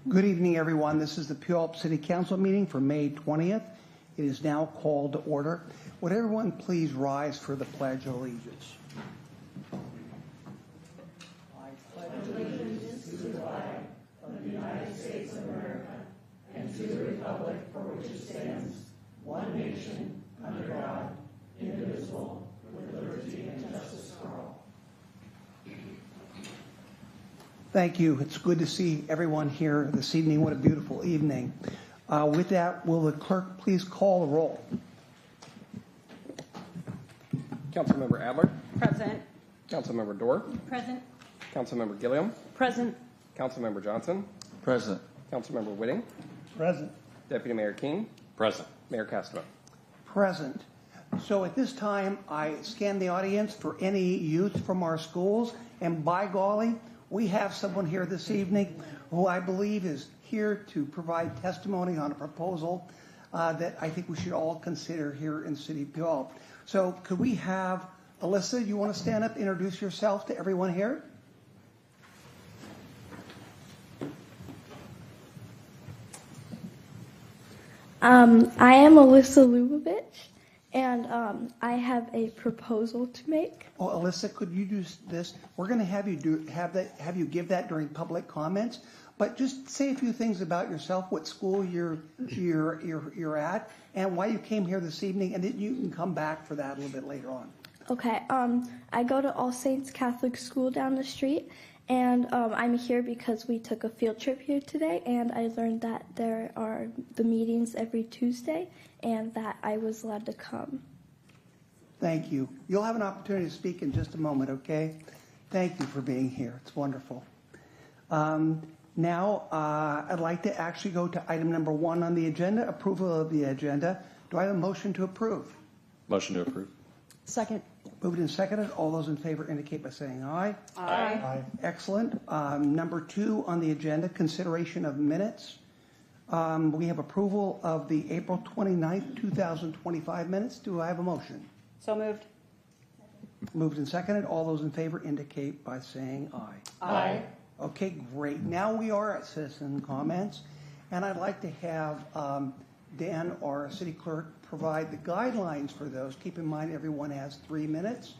Good evening, everyone. This is the Puyallup City Council meeting for May 20th. It is now called to order. Would everyone please rise for the Pledge of Allegiance? I pledge allegiance to the flag of the United States of America and to the republic for which it stands, one nation, under God, indivisible, with liberty and justice for all. Thank you. It's good to see everyone here this evening. What a beautiful evening. With that, will the clerk please call the roll? Councilmember Adler. Present. Councilmember Dorr. Present. Councilmember Gilliam. Present. Councilmember Johnson. Present. Councilmember Whitting. Present. Deputy Mayor King. Present. Mayor Castro. Present. So at this time, I scan the audience for any youth from our schools, and by golly, we have someone here this evening who I believe is here to provide testimony on a proposal that I think we should all consider here in City of Puyallup. So could we have Alyssa, you want to stand up, introduce yourself to everyone here? I am Alyssa Lubavitch, and I have a proposal to make. Oh, Alyssa, could you do this? We're going to have you give that during public comments, but just say a few things about yourself, what school you're at, and why you came here this evening, and then you can come back for that a little bit later on. Okay. I go to All Saints Catholic School down the street, and I'm here because we took a field trip here today, and I learned that there are the meetings every Tuesday, and that I was allowed to come. Thank you. You'll have an opportunity to speak in just a moment, okay? Thank you for being here. It's wonderful. Now, I'd like to actually go to item number 1 on the agenda, approval of the agenda. Do I have a motion to approve? Motion to approve. Second. Moved and seconded. All those in favor indicate by saying aye. Aye. Excellent. Number 2 on the agenda, consideration of minutes. We have approval of the April 29th, 2025 minutes. Do I have a motion? So moved. Moved and seconded. All those in favor indicate by saying aye. Aye. Okay, great. Now we are at citizen comments, and I'd like to have Dan, our city clerk, provide the guidelines for those. Keep in mind everyone has 3 minutes.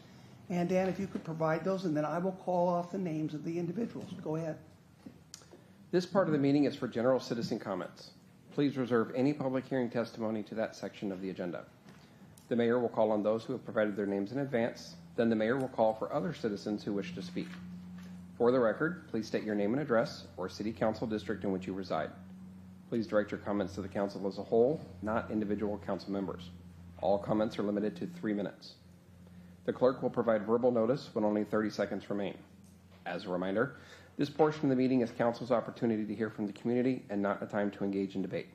And Dan, if you could provide those, and then I will call off the names of the individuals. Go ahead. This part of the meeting is for general citizen comments. Please reserve any public hearing testimony to that section of the agenda. The mayor will call on those who have provided their names in advance. Then the mayor will call for other citizens who wish to speak. For the record, please state your name and address or city council district in which you reside. Please direct your comments to the council as a whole, not individual council members. All comments are limited to 3 minutes. The clerk will provide verbal notice when only 30 seconds remain. As a reminder, this portion of the meeting is council's opportunity to hear from the community and not a time to engage in debate.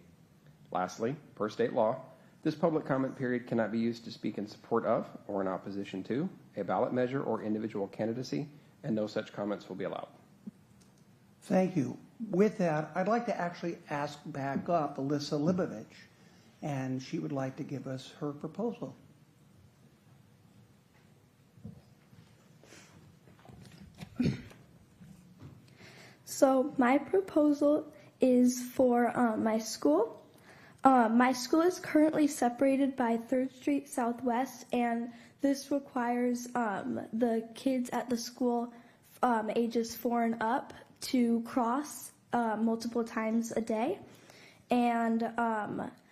Lastly, per state law, this public comment period cannot be used to speak in support of or in opposition to a ballot measure or individual candidacy, and no such comments will be allowed. Thank you. With that, I'd like to actually ask back up Alyssa Lubavitch, and she would like to give us her proposal. So my proposal is for my school. My school is currently separated by 3rd Street Southwest, and this requires the kids at the school ages 4 and up to cross multiple times a day. And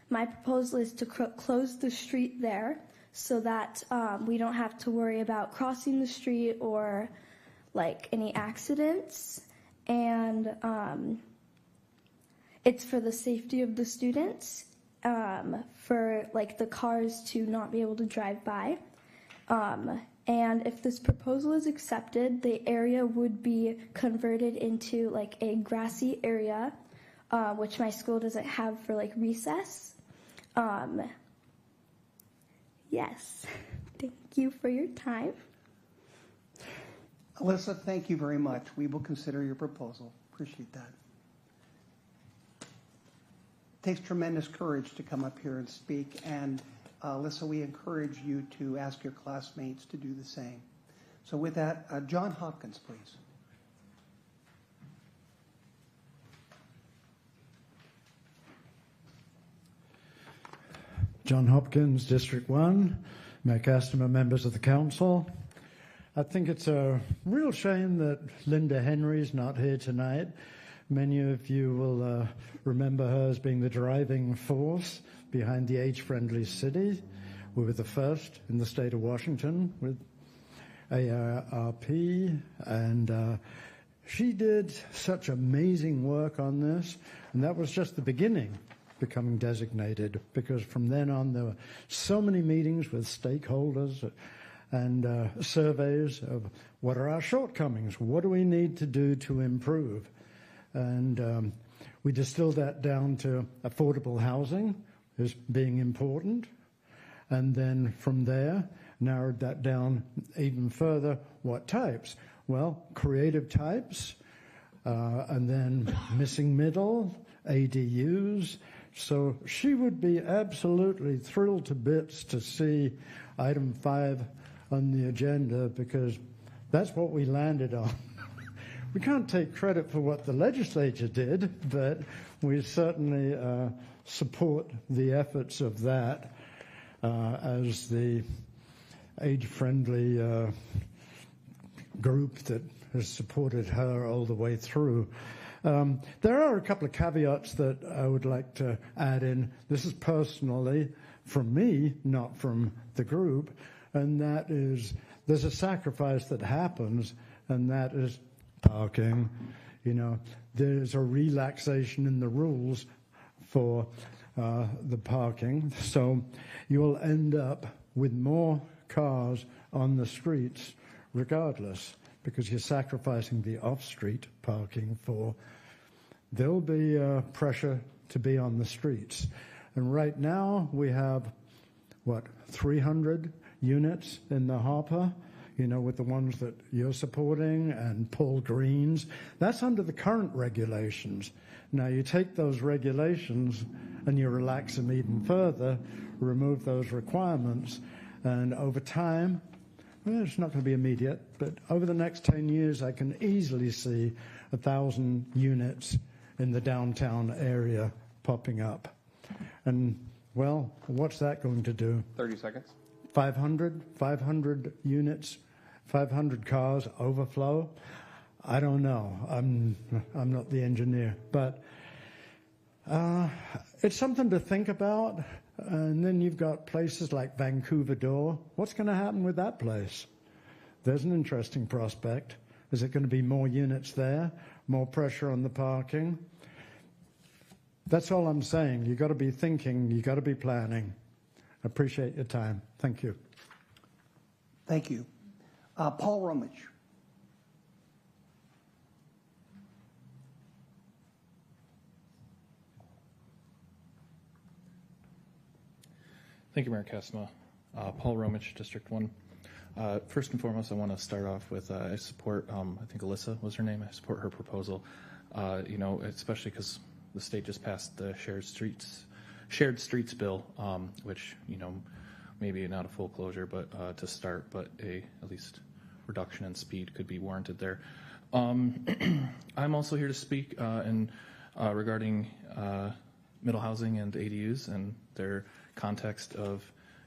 my proposal is to close the street there so that we don't have to worry about crossing the street or like any accidents. And it's for the safety of the students, for like the cars to not be able to drive by. And if this proposal is accepted, the area would be converted into like a grassy area, which my school doesn't have for like recess. Yes, thank you for your time. Alyssa, thank you very much. We will consider your proposal. Appreciate that. It takes tremendous courage to come up here and speak, and Alyssa, we encourage you to ask your classmates to do the same. So with that, John Hopkins, please. John Hopkins, District 1, Mayor Castamer, members of the council. I think it's a real shame that Linda Henry's not here tonight. Many of you will remember her as being the driving force behind the age-friendly city. We were the first in the state of Washington with AARP, and she did such amazing work on this, and that was just the beginning, becoming designated, because from then on there were so many meetings with stakeholders and surveys of what are our shortcomings, what do we need to do to improve. And we distilled that down to affordable housing as being important, and then from there narrowed that down even further. What types? Well, creative types, and then missing middle, ADUs. So she would be absolutely thrilled to bits to see item 5 on the agenda, because that's what we landed on. We can't take credit for what the legislature did, but we certainly support the efforts of that as the age-friendly group that has supported her all the way through. There are a couple of caveats that I would like to add in. This is personally from me, not from the group, and that is there's a sacrifice that happens, and that is parking. You know, there's a relaxation in the rules for the parking, so you'll end up with more cars on the streets regardless, because you're sacrificing the off-street parking for. There'll be pressure to be on the streets. And right now we have, 300 units in the hopper, you know, with the ones that you're supporting and Paul Green's. That's under the current regulations. Now you take those regulations and you relax them even further, remove those requirements, and over time, well, it's not going to be immediate, but over the next 10 years, I can easily see 1,000 units in the downtown area popping up. And, well, what's that going to do? 30 seconds. 500 units, 500 cars overflow? I don't know. I'm not the engineer, but it's something to think about. And then you've got places like Vancouver Door. What's going to happen with that place? There's an interesting prospect. Is it going to be more units there? More pressure on the parking? That's all I'm saying. You've got to be thinking. You've got to be planning. I appreciate your time. Thank you. Thank you. Paul Romich. Thank you, Mayor Castamer. Paul Romich, District 1. First and foremost, I want to start off with I support, I think Alyssa was her name. I support her proposal, you know, especially because the state just passed the shared streets bill, which, you know, maybe not a full closure, but to start, but at least reduction in speed could be warranted there. I'm also here to speak regarding middle housing and ADUs and their context of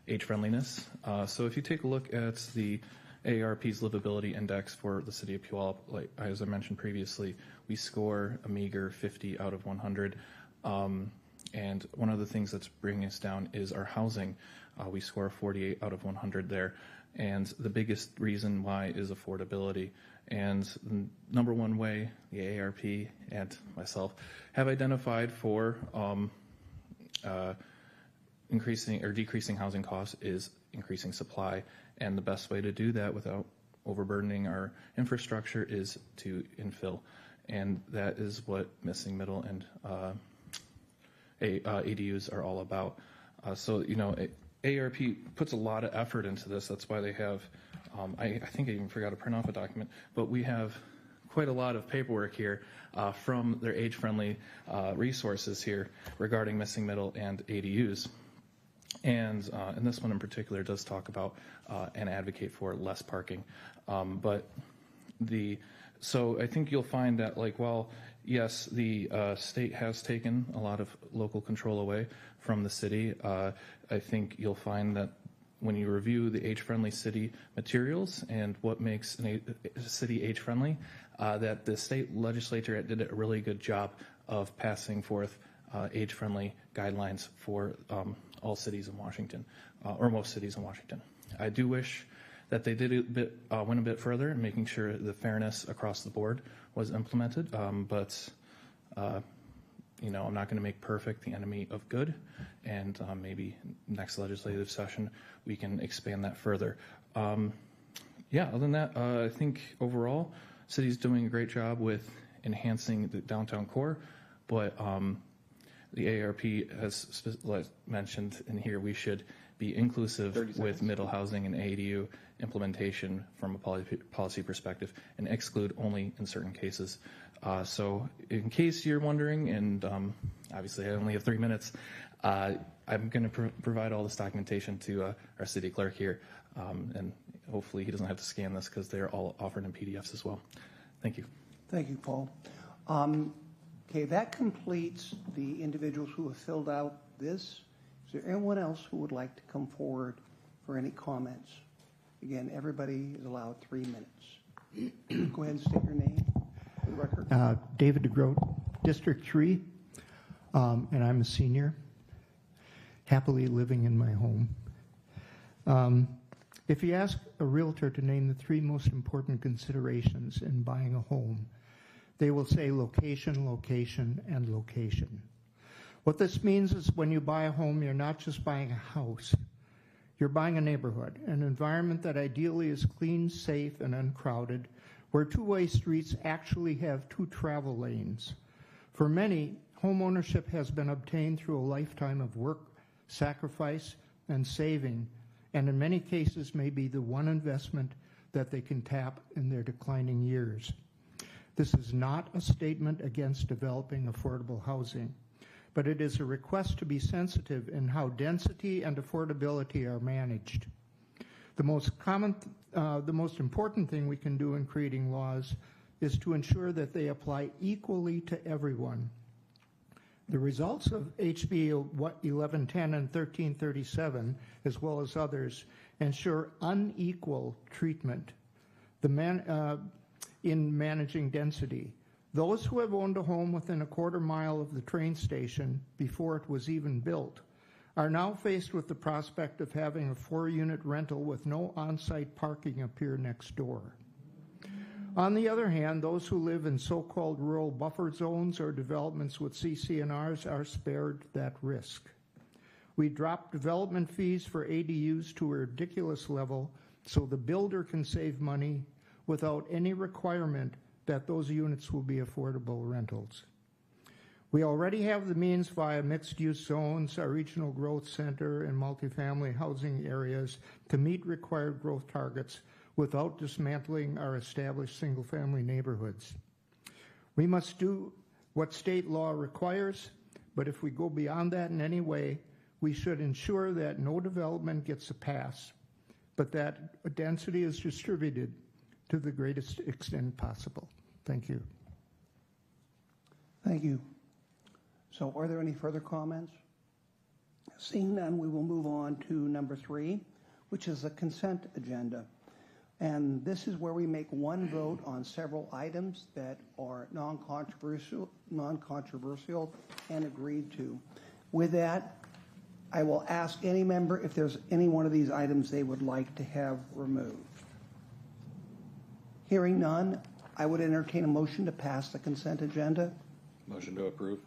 age friendliness. So if you take a look at the AARP's livability index for the city of Puyallup, like as I mentioned previously, we score a meager 50 out of 100. And one of the things that's bringing us down is our housing. We score 48 out of 100 there. And the biggest reason why is affordability. And the number one way the AARP and myself have identified for increasing or decreasing housing costs is increasing supply. And the best way to do that without overburdening our infrastructure is to infill. And that is what missing middle and ADUs are all about. So, you know, AARP puts a lot of effort into this. That's why they have, I think I even forgot to print off a document, but we have quite a lot of paperwork here from their age-friendly resources here regarding missing middle and ADUs. And this one in particular does talk about and advocate for less parking. So I think you'll find that, like, while yes, the state has taken a lot of local control away from the city. I think you'll find that when you review the age-friendly city materials and what makes a city age-friendly, that the state legislature did a really good job of passing forth age-friendly guidelines for all cities in Washington, or most cities in Washington. I do wish that they did went a bit further in making sure the fairness across the board was implemented, but I'm not going to make perfect the enemy of good, and maybe next legislative session we can expand that further. Other than that, I think overall, city's doing a great job with enhancing the downtown core, but the ARP has mentioned in here we should be inclusive with middle housing and ADU implementation from a policy perspective and exclude only in certain cases. So in case you're wondering, and obviously I only have 3 minutes, I'm going to provide all this documentation to our city clerk here, and hopefully he doesn't have to scan this because they're all offered in PDFs as well. Thank you. Thank you, Paul. Okay, that completes the individuals who have filled out this. Is there anyone else who would like to come forward for any comments? Again, everybody is allowed 3 minutes. Go ahead and state your name for the record. David DeGroat, District 3, and I'm a senior, happily living in my home. If you ask a realtor to name the 3 most important considerations in buying a home, they will say location, location, and location. What this means is when you buy a home, you're not just buying a house. You're buying a neighborhood, an environment that ideally is clean, safe, and uncrowded, where two-way streets actually have 2 travel lanes. For many, home ownership has been obtained through a lifetime of work, sacrifice, and saving, and in many cases may be the one investment that they can tap in their declining years. This is not a statement against developing affordable housing, but it is a request to be sensitive in how density and affordability are managed. The most important thing we can do in creating laws is to ensure that they apply equally to everyone. The results of HB 1110 and 1337, as well as others, ensure unequal treatment in managing density. Those who have owned a home within a quarter mile of the train station before it was even built are now faced with the prospect of having a 4-unit rental with no on-site parking appear next door. On the other hand, those who live in so-called rural buffer zones or developments with CC&Rs are spared that risk. We dropped development fees for ADUs to a ridiculous level so the builder can save money without any requirement that those units will be affordable rentals. We already have the means via mixed-use zones, our regional growth center, and multifamily housing areas to meet required growth targets without dismantling our established single-family neighborhoods. We must do what state law requires, but if we go beyond that in any way, we should ensure that no development gets a pass, but that density is distributed to the greatest extent possible. Thank you. Thank you. So are there any further comments? Seeing none, we will move on to number 3, which is the consent agenda. And this is where we make one vote on several items that are non-controversial and agreed to. With that, I will ask any member if there's any one of these items they would like to have removed. Hearing none, I would entertain a motion to pass the consent agenda. Motion to approve.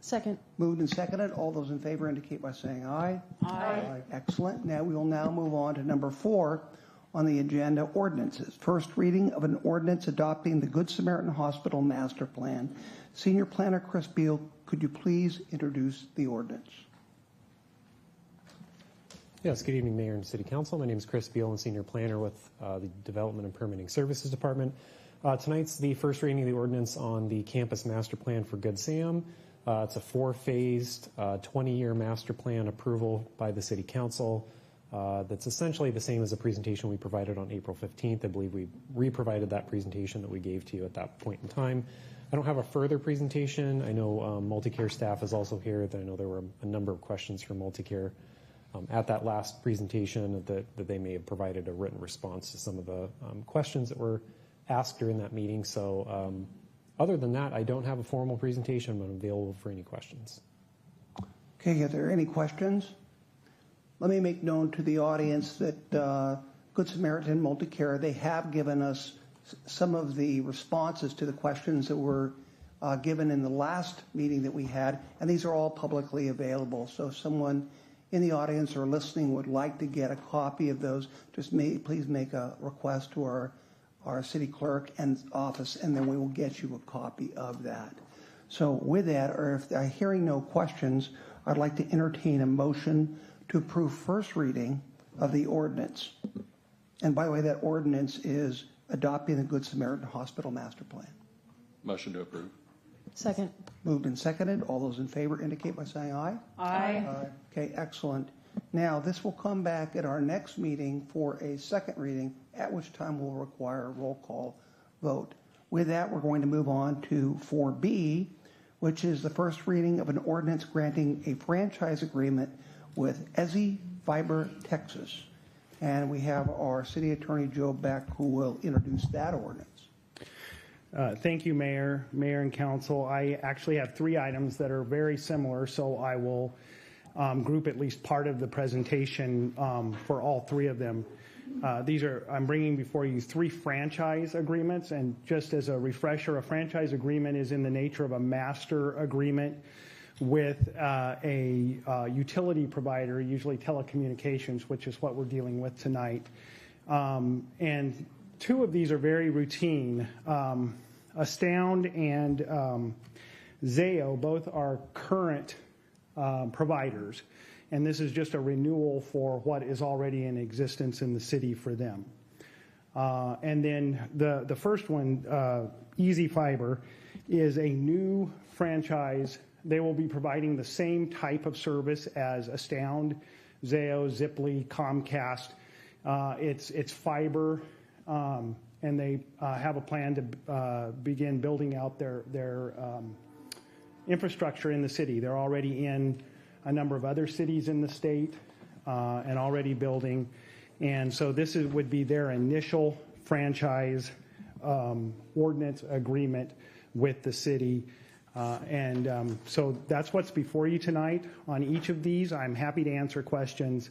Second. Moved and seconded. All those in favor indicate by saying aye. Aye. Excellent. Now we will move on to number 4 on the agenda, ordinances. First reading of an ordinance adopting the Good Samaritan Hospital Master Plan. Senior Planner Chris Beal, could you please introduce the ordinance? Yes, good evening, Mayor and City Council. My name is Chris Beal. I'm Senior Planner with the Development and Permitting Services Department. Tonight's the first reading of the ordinance on the Campus Master Plan for Good Sam. It's a 4-phased, 20-year master plan approval by the City Council. That's essentially the same as the presentation we provided on April 15th. I believe we re-provided that presentation that we gave to you at that point in time. I don't have a further presentation. I know Multicare staff is also here. I know there were a number of questions from Multicare at that last presentation that they may have provided a written response to some of the questions that were asked during that meeting. So other than that, I don't have a formal presentation, but I'm available for any questions. Okay, are there any questions? Let me make known to the audience that Good Samaritan Multicare, they have given us some of the responses to the questions that were given in the last meeting that we had, and these are all publicly available. So if someone in the audience or listening would like to get a copy of those, just please make a request to our city clerk and office, and then we will get you a copy of that. So with that, or if I'm hearing no questions, I'd like to entertain a motion to approve first reading of the ordinance. And by the way, that ordinance is adopting the Good Samaritan Hospital Master Plan. Motion to approve. Second. Moved and seconded. All those in favor indicate by saying aye. Aye. Okay, excellent. Now, this will come back at our next meeting for a second reading, at which time we'll require a roll call vote. With that, we're going to move on to 4B, which is the first reading of an ordinance granting a franchise agreement with Ezzy Fiber Texas. And we have our City Attorney Joe Beck, who will introduce that ordinance. Thank you, Mayor and Council. I actually have 3 items that are very similar, so I will group at least part of the presentation for all 3 of them. I'm bringing before you 3 franchise agreements, and just as a refresher, a franchise agreement is in the nature of a master agreement with a utility provider, usually telecommunications, which is what we're dealing with tonight. And 2 of these are very routine. Astound and Zayo both are current providers, and this is just a renewal for what is already in existence in the city for them. And then the first one, Easy Fiber, is a new franchise. They will be providing the same type of service as Astound, Zayo, Ziply, Comcast. It's fiber, and they have a plan to begin building out their infrastructure in the city. They're already in a number of other cities in the state and already building. And so this would be their initial franchise ordinance agreement with the city. So that's what's before you tonight. On each of these, I'm happy to answer questions.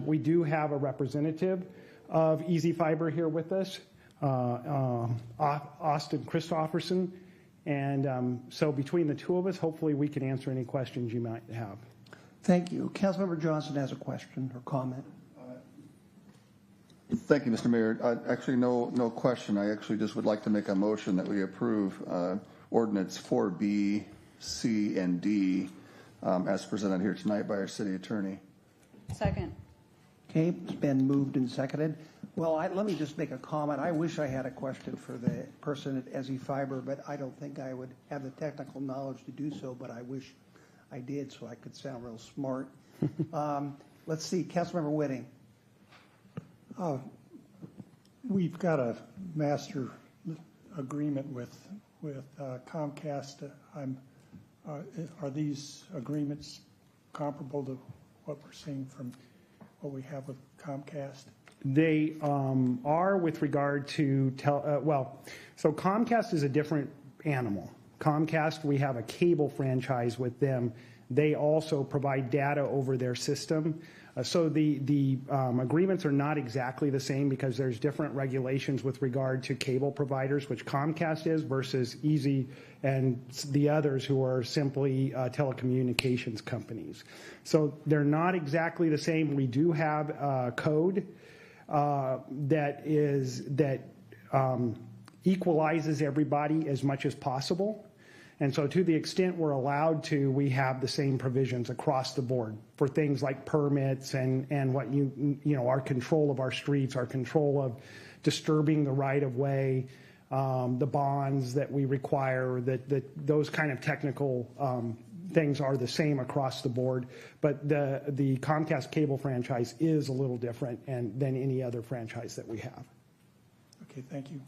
We do have a representative of Easy Fiber here with us, Austin Christofferson. And so between the 2 of us, hopefully we can answer any questions you might have. Thank you. Councilmember Johnson has a question or comment. Thank you, Mr. Mayor. Actually, no question. I actually just would like to make a motion that we approve ordinance 4B, C, and D as presented here tonight by our city attorney. Second. Okay, it's been moved and seconded. Well, let me just make a comment. I wish I had a question for the person at Ezzy Fiber, but I don't think I would have the technical knowledge to do so, but I wish I did so I could sound real smart. Let's see, Councilmember Whitting. We've got a master agreement with Comcast. Are these agreements comparable to what we're seeing from what we have with Comcast? They are with regard to, so Comcast is a different animal. Comcast, we have a cable franchise with them. They also provide data over their system. So the agreements are not exactly the same because there's different regulations with regard to cable providers, which Comcast is, versus Easy and the others who are simply telecommunications companies. So they're not exactly the same. We do have a code that equalizes everybody as much as possible. And so to the extent we're allowed to, we have the same provisions across the board for things like permits and what our control of our streets, our control of disturbing the right of way, the bonds that we require, that those kind of technical things are the same across the board. But the Comcast cable franchise is a little different than any other franchise that we have. Okay, thank you.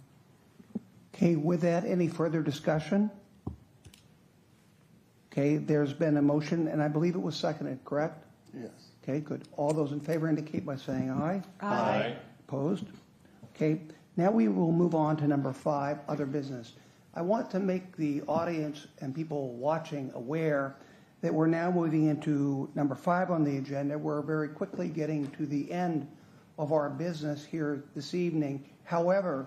Okay, with that, any further discussion? Okay, there's been a motion, and I believe it was seconded, correct? Yes. Okay, good. All those in favor indicate by saying aye. Aye. Opposed? Okay, now we will move on to number 5, other business. I want to make the audience and people watching aware that we're now moving into number 5 on the agenda. We're very quickly getting to the end of our business here this evening. However,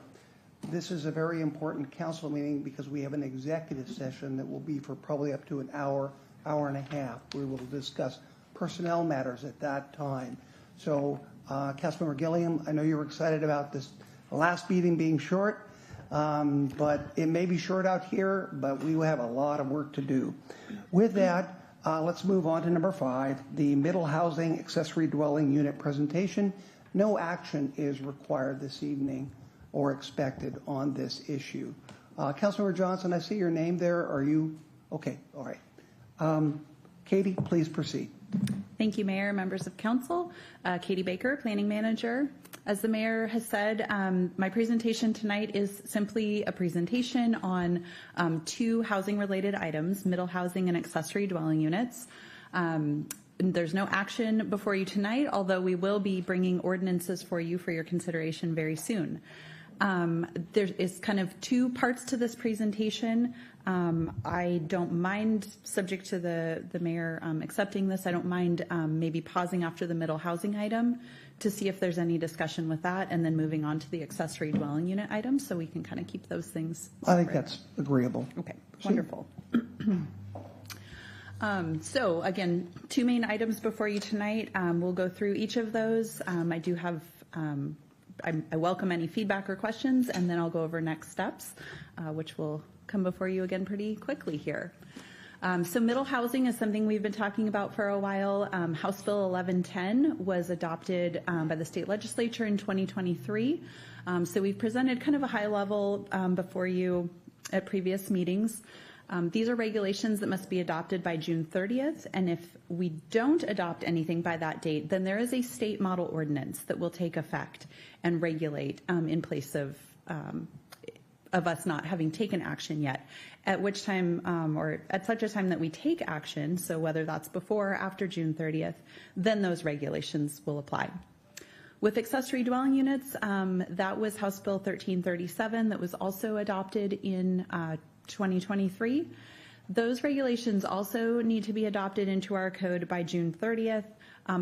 this is a very important council meeting because we have an executive session that will be for probably up to an hour, hour and a half. We will discuss personnel matters at that time. So, Councilmember Gilliam, I know you're excited about this last meeting being short, but it may be short out here, but we will have a lot of work to do. With that, let's move on to number 5, the middle housing accessory dwelling unit presentation. No action is required this evening or expected on this issue. Councilmember Johnson, I see your name there. Are you? Okay, all right. Katie, please proceed. Thank you, Mayor, members of council. Katie Baker, Planning Manager. As the Mayor has said, my presentation tonight is simply a presentation on 2 housing-related items, middle housing and accessory dwelling units. There's no action before you tonight, although we will be bringing ordinances for you for your consideration very soon. There is kind of 2 parts to this presentation. I don't mind, subject to the mayor accepting this, I don't mind maybe pausing after the middle housing item to see if there's any discussion with that, and then moving on to the accessory dwelling unit item, so we can kind of keep those things separate. I think that's agreeable. Okay, wonderful. So again, 2 main items before you tonight. We'll go through each of those. I do have I welcome any feedback or questions, and then I'll go over next steps, which will come before you again pretty quickly here. So middle housing is something we've been talking about for a while. House Bill 1110 was adopted by the state legislature in 2023. So we've presented kind of a high level before you at previous meetings. These are regulations that must be adopted by June 30th, and if we don't adopt anything by that date, then there is a state model ordinance that will take effect and regulate in place of us not having taken action yet, at which time, or at such a time that we take action, so whether that's before or after June 30th, then those regulations will apply. With accessory dwelling units, that was House Bill 1337 that was also adopted in 2023. Those regulations also need to be adopted into our code by June 30th.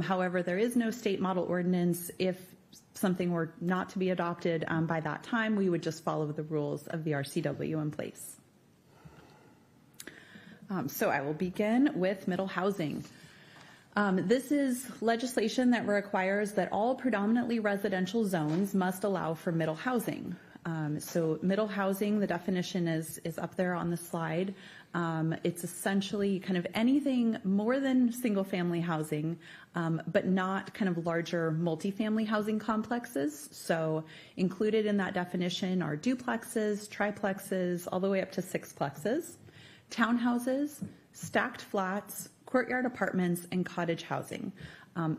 However, there is no state model ordinance. If something were not to be adopted by that time, we would just follow the rules of the RCW in place. So I will begin with middle housing. This is legislation that requires that all predominantly residential zones must allow for middle housing. So middle housing, the definition is up there on the slide. It's essentially kind of anything more than single family housing, but not kind of larger multifamily housing complexes. So included in that definition are duplexes, triplexes, all the way up to sixplexes, townhouses, stacked flats, courtyard apartments, and cottage housing.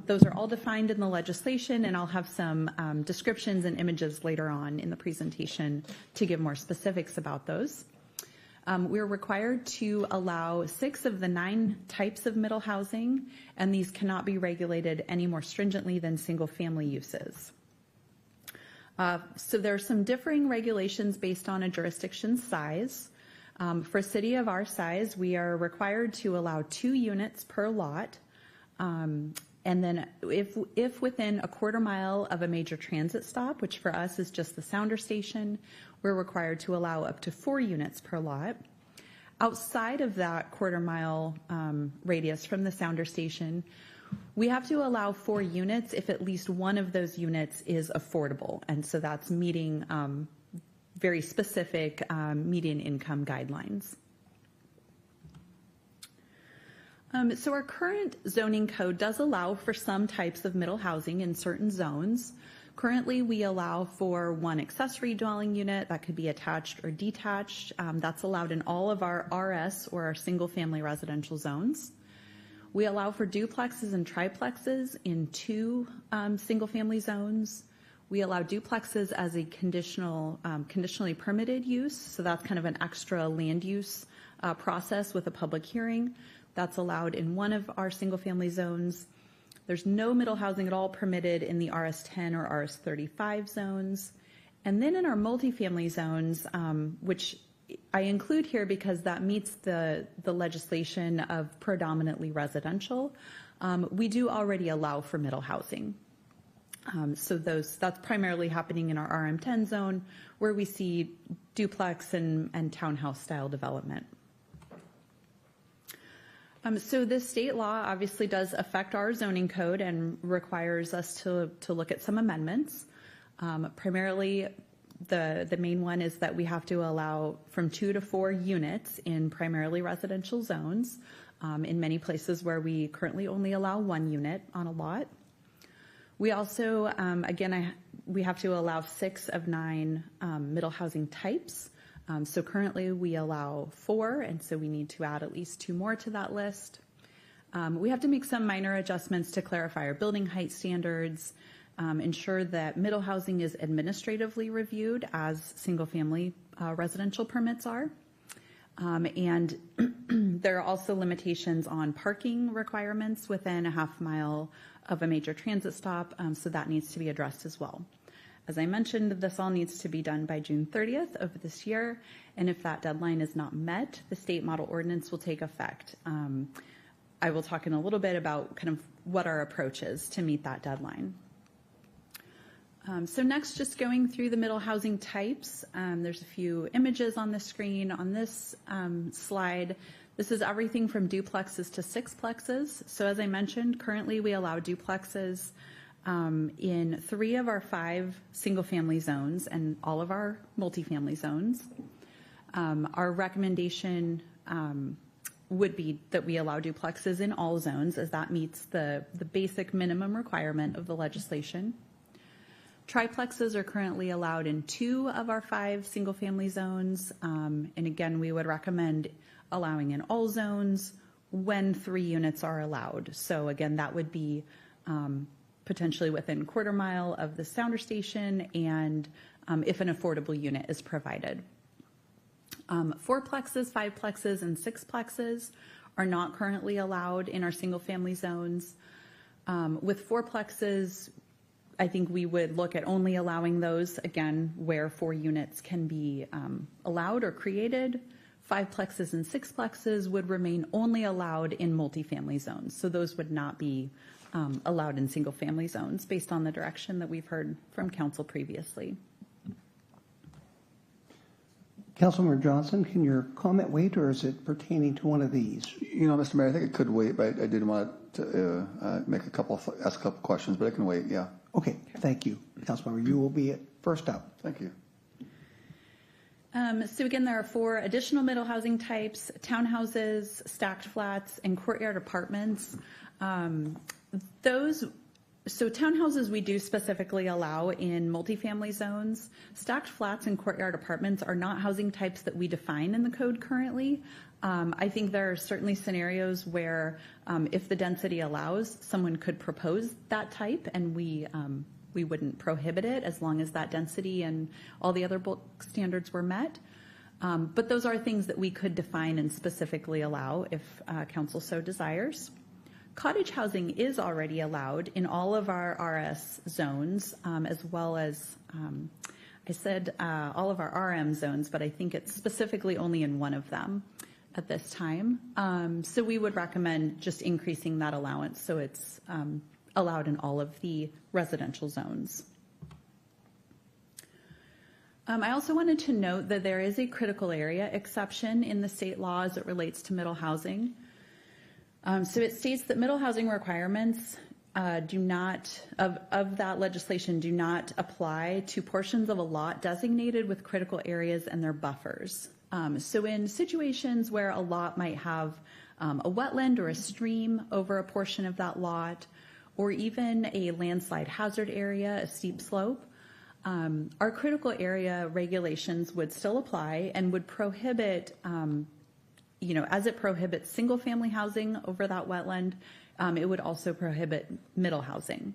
Those are all defined in the legislation, and I'll have some descriptions and images later on in the presentation to give more specifics about those. We're required to allow 6 of the 9 types of middle housing, and these cannot be regulated any more stringently than single-family uses. So there are some differing regulations based on a jurisdiction's size. For a city of our size, we are required to allow 2 units per lot. And then if within a quarter mile of a major transit stop, which for us is just the sounder station, we're required to allow up to 4 units per lot. Outside of that quarter mile radius from the sounder station, we have to allow 4 units if at least one of those units is affordable. And so that's meeting very specific median income guidelines. So our current zoning code does allow for some types of middle housing in certain zones. Currently, we allow for 1 accessory dwelling unit that could be attached or detached. That's allowed in all of our RS or our single family residential zones. We allow for duplexes and triplexes in 2 single family zones. We allow duplexes as a conditionally permitted use, so that's kind of an extra land use process with a public hearing. That's allowed in one of our single-family zones. There's no middle housing at all permitted in the RS10 or RS35 zones. And then in our multifamily zones, which I include here because that meets the legislation of predominantly residential, we do already allow for middle housing. So that's primarily happening in our RM10 zone, where we see duplex and townhouse style development. So this state law obviously does affect our zoning code and requires us to look at some amendments. Primarily, the main one is that we have to allow from 2 to 4 units in primarily residential zones, in many places where we currently only allow 1 unit on a lot. We also, we have to allow 6 of 9 middle housing types. So currently we allow 4, and so we need to add at least 2 more to that list. We have to make some minor adjustments to clarify our building height standards, ensure that middle housing is administratively reviewed as single-family residential permits are. And there are also limitations on parking requirements within a half mile of a major transit stop, so that needs to be addressed as well. As I mentioned, this all needs to be done by June 30th of this year, and if that deadline is not met, the state model ordinance will take effect. I will talk in a little bit about kind of what our approach is to meet that deadline. So next, just going through the middle housing types, there's a few images on the screen. On this slide, this is everything from duplexes to sixplexes. So as I mentioned, currently we allow duplexes in 3 of our 5 single-family zones and all of our multifamily zones. Our recommendation would be that we allow duplexes in all zones, as that meets the basic minimum requirement of the legislation. Triplexes are currently allowed in 2 of our 5 single-family zones, and again, we would recommend allowing in all zones when 3 units are allowed. So again, that would be potentially within a quarter mile of the sounder station, and if an affordable unit is provided. 4plexes, 5plexes, and 6plexes are not currently allowed in our single-family zones. With 4plexes, I think we would look at only allowing those, again, where 4 units can be allowed or created. 5plexes and 6plexes would remain only allowed in multifamily zones. So those would not be allowed in single-family zones based on the direction that we've heard from council previously. Councilmember Johnson, can your comment wait, or is it pertaining to one of these? You know, Mr. Mayor, I think it could wait, but I did want to ask a couple questions, but it can wait, yeah. Okay, thank you. Councilmember, you will be first up. Thank you. So again, there are 4 additional middle housing types: townhouses, stacked flats, and courtyard apartments. So townhouses we do specifically allow in multifamily zones. Stacked flats and courtyard apartments are not housing types that we define in the code currently. I think there are certainly scenarios where if the density allows, someone could propose that type, and we wouldn't prohibit it as long as that density and all the other bulk standards were met. But those are things that we could define and specifically allow if council so desires. Cottage housing is already allowed in all of our RS zones, as well as, I said all of our RM zones, but I think it's specifically only in one of them at this time. So we would recommend just increasing that allowance so it's allowed in all of the residential zones. I also wanted to note that there is a critical area exception in the state law as it relates to middle housing. So it states that middle housing requirements do not, of that legislation, do not apply to portions of a lot designated with critical areas and their buffers. So in situations where a lot might have a wetland or a stream over a portion of that lot, or even a landslide hazard area, a steep slope, our critical area regulations would still apply and would prohibit as it prohibits single-family housing over that wetland, it would also prohibit middle housing.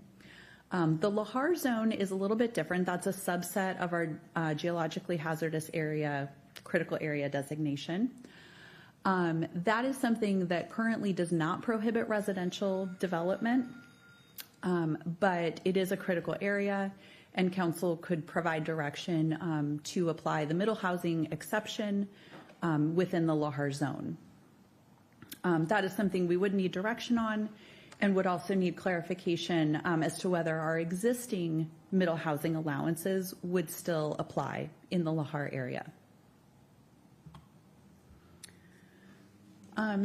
The Lahar zone is a little bit different. That's a subset of our geologically hazardous area, critical area designation. That is something that currently does not prohibit residential development, but it is a critical area, and council could provide direction to apply the middle housing exception within the Lahar zone. That is something we would need direction on, and would also need clarification as to whether our existing middle housing allowances would still apply in the Lahar area.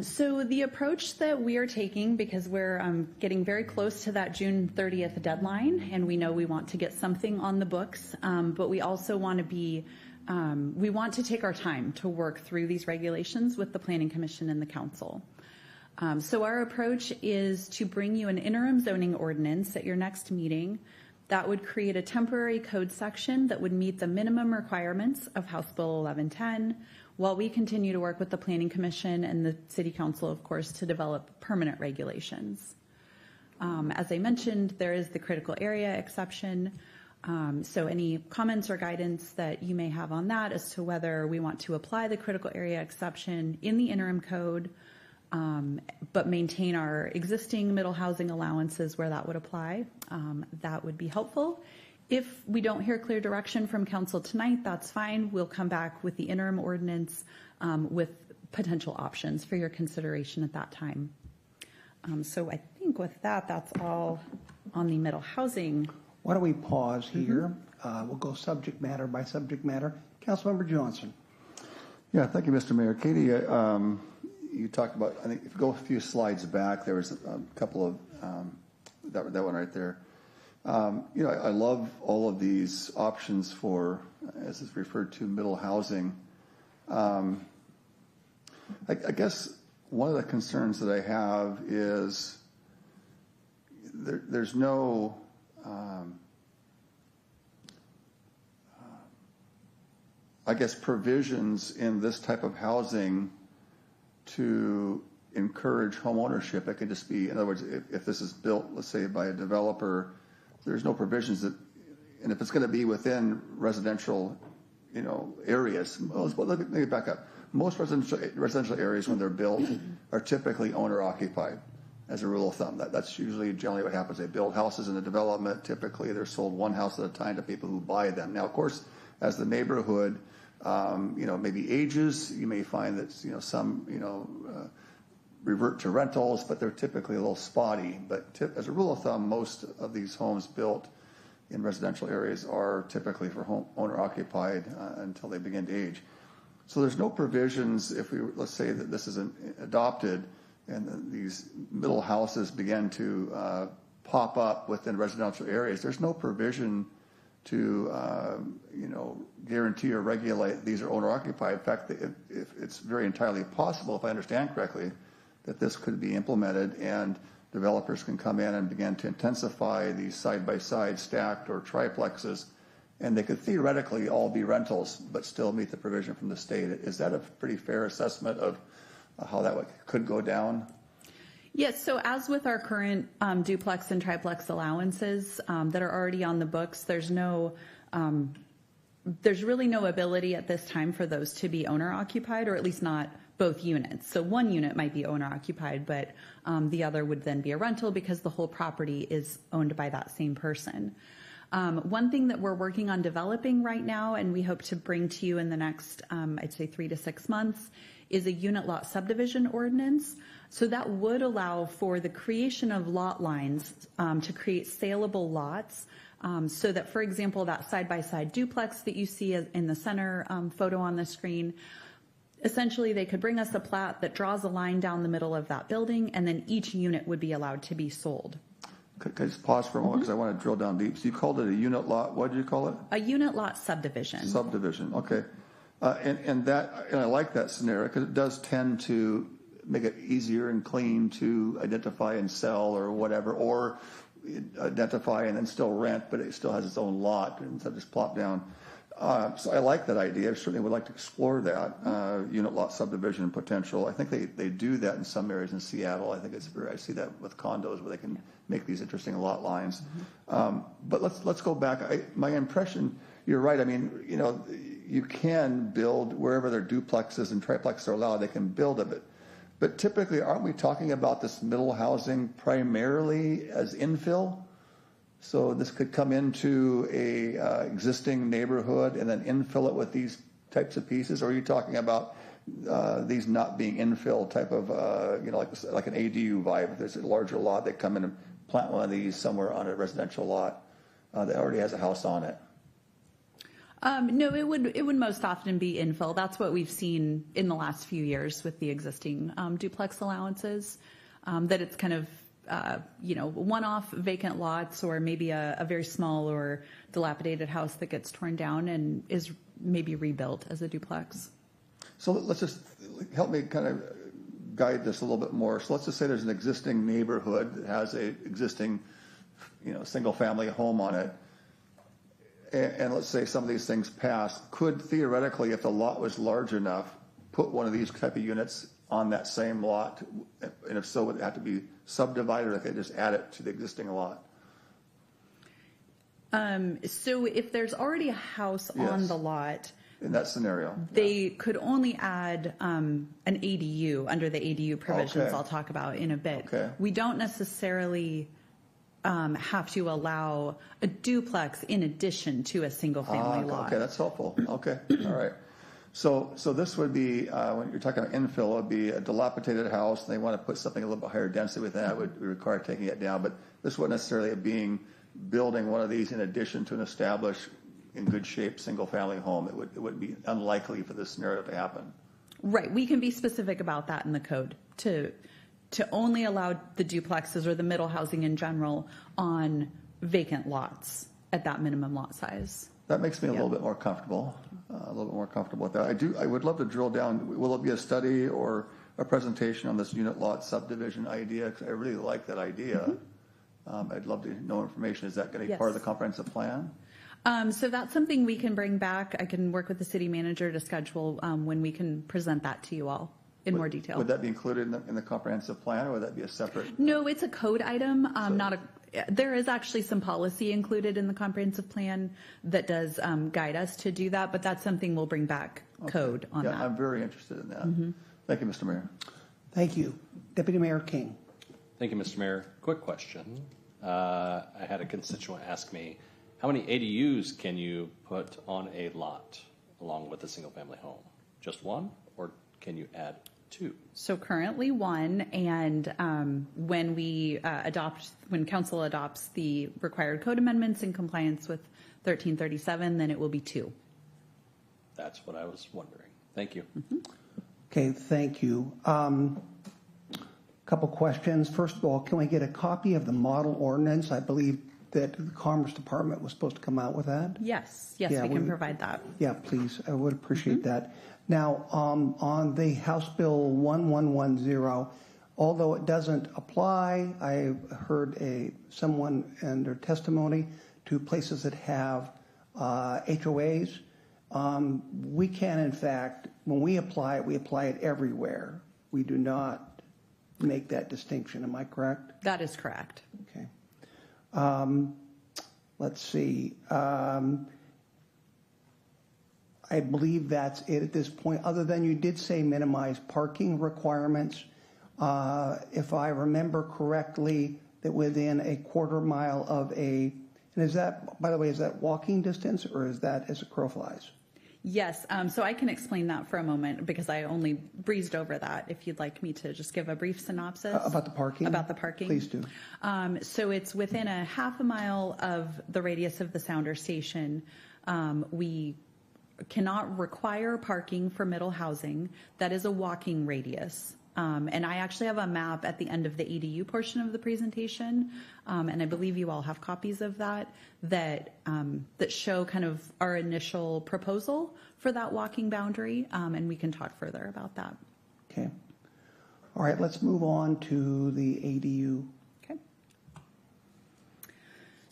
So the approach that we are taking, because we're getting very close to that June 30th deadline, and we know we want to get something on the books, but we also want to be, we want to take our time to work through these regulations with the Planning Commission and the Council. So our approach is to bring you an interim zoning ordinance at your next meeting that would create a temporary code section that would meet the minimum requirements of House Bill 1110, while we continue to work with the Planning Commission and the City Council, of course, to develop permanent regulations. As I mentioned, there is the critical area exception. So any comments or guidance that you may have on that as to whether we want to apply the critical area exception in the interim code, but maintain our existing middle housing allowances where that would apply, that would be helpful. If we don't hear clear direction from council tonight, that's fine. We'll come back with the interim ordinance with potential options for your consideration at that time. So I think with that, that's all on the middle housing. Why don't we pause here? We'll go subject matter by subject matter. Councilmember Johnson. Yeah, thank you, Mr. Mayor. Katie, you talked about, I think if you go a few slides back, there was a couple of, that one right there. You know, I love all of these options for, as is referred to, middle housing. I guess one of the concerns that I have is there's no I guess provisions in this type of housing to encourage home ownership. It could just be, in other words, if this is built, let's say, by a developer, there's no provisions that, and if it's going to be within residential, you know, areas. Let me back up. Most residential areas, when they're built, are typically owner occupied. As a rule of thumb, that's usually generally what happens. They build houses in the development. Typically, they're sold one house at a time to people who buy them. Now, of course, as the neighborhood, you know, maybe ages, you may find that, you know, some, you know, revert to rentals, but they're typically a little spotty. But as a rule of thumb, most of these homes built in residential areas are typically for home owner occupied until they begin to age. So there's no provisions if we, let's say that this is adopted and these middle houses begin to pop up within residential areas. There's no provision to, you know, guarantee or regulate these are owner occupied. In fact, if it's very entirely possible, if I understand correctly, that this could be implemented and developers can come in and begin to intensify these side-by-side stacked or triplexes, and they could theoretically all be rentals but still meet the provision from the state. Is that a pretty fair assessment of how that could go down? Yes, so as with our current duplex and triplex allowances that are already on the books, there's really no ability at this time for those to be owner occupied, or at least not both units. So one unit might be owner occupied, but the other would then be a rental because the whole property is owned by that same person. One thing that we're working on developing right now, and we hope to bring to you in the next, I'd say 3 to 6 months, is a unit lot subdivision ordinance. So that would allow for the creation of lot lines to create saleable lots, so that, for example, that side-by-side duplex that you see in the center photo on the screen, essentially they could bring us a plat that draws a line down the middle of that building, and then each unit would be allowed to be sold. Could I just pause for a moment because I want to drill down deep? So you called it a unit lot. What did you call it? A unit lot subdivision. Subdivision. Okay. And I like that scenario because it does tend to make it easier and clean to identify and sell or whatever, or identify and then still rent, but it still has its own lot instead of just plop down. So I like that idea. I certainly would like to explore that unit lot subdivision potential. I think they do that in some areas in Seattle. I think I see that with condos where they can make these interesting lot lines. But let's go back. My impression, you're right. I mean, you can build wherever their duplexes and triplexes are allowed. They can build it, but typically, aren't we talking about this middle housing primarily as infill? So this could come into a existing neighborhood and then infill it with these types of pieces? Or are you talking about these not being infill type of, like an ADU vibe? If there's a larger lot, they come in and plant one of these somewhere on a residential lot that already has a house on it. No, it would most often be infill. That's what we've seen in the last few years with the existing duplex allowances, that it's kind of one-off vacant lots, or maybe a very small or dilapidated house that gets torn down and is maybe rebuilt as a duplex. So let's just help me kind of guide this a little bit more. So let's just say there's an existing neighborhood that has a existing, single-family home on it. And let's say some of these things pass. Could theoretically, if the lot was large enough, put one of these type of units on that same lot? And if so, would it have to be subdivided, or could they just add it to the existing lot? So if there's already a house on the lot, in that scenario, they could only add an ADU under the ADU provisions. Okay. I'll talk about in a bit. Okay. We don't necessarily have to allow a duplex in addition to a single family lot. Okay, that's helpful. Okay, all right. So this would be, when you're talking about infill, it would be a dilapidated house, and they want to put something a little bit higher density with that. It would require taking it down, but this wouldn't necessarily be building one of these in addition to an established, in good shape, single-family home. It would be unlikely for this scenario to happen. Right. We can be specific about that in the code to only allow the duplexes or the middle housing in general on vacant lots at that minimum lot size. That makes me a little bit more comfortable, with that. I would love to drill down. Will it be a study or a presentation on this unit lot subdivision idea? Because I really like that idea. I'd love to know information. Is that going to be part of the comprehensive plan? So that's something we can bring back. I can work with the city manager to schedule when we can present that to you all in more detail. Would that be included in the comprehensive plan, or would that be a separate? No, it's a code item, there is actually some policy included in the comprehensive plan that does guide us to do that, but that's something we'll bring back code on that. Yeah, I'm very interested in that. Thank you, Mr. Mayor. Thank you. Deputy Mayor King. Thank you, Mr. Mayor. Quick question. I had a constituent ask me, how many ADUs can you put on a lot along with a single-family home? Just one, or can you add two? So currently one, and when council adopts the required code amendments in compliance with 1337, then it will be two. That's what I was wondering. Thank you. Okay, thank you. Couple questions. First of all, can we get a copy of the model ordinance? I believe that the Commerce Department was supposed to come out with that. Yes, Yeah, we can provide that. Yeah, please. I would appreciate that. Now, on the House Bill 1110, although it doesn't apply, I heard someone in their testimony to places that have HOAs. We can, in fact, when we apply it everywhere. We do not make that distinction. Am I correct? That is correct. Okay. Let's see. I believe that's it at this point, other than you did say minimize parking requirements. If I remember correctly, that within a quarter mile of and is that, by the way, is that walking distance, or is that as a crow flies? Yes, so I can explain that for a moment because I only breezed over that. If you'd like me to just give a brief synopsis. About the parking? About the parking. Please do. So it's within a half a mile of the radius of the sounder station. We cannot require parking for middle housing. That is a walking radius. And I actually have a map at the end of the ADU portion of the presentation, and I believe you all have copies of that show kind of our initial proposal for that walking boundary, and we can talk further about that. Okay. All right, let's move on to the ADU. Okay.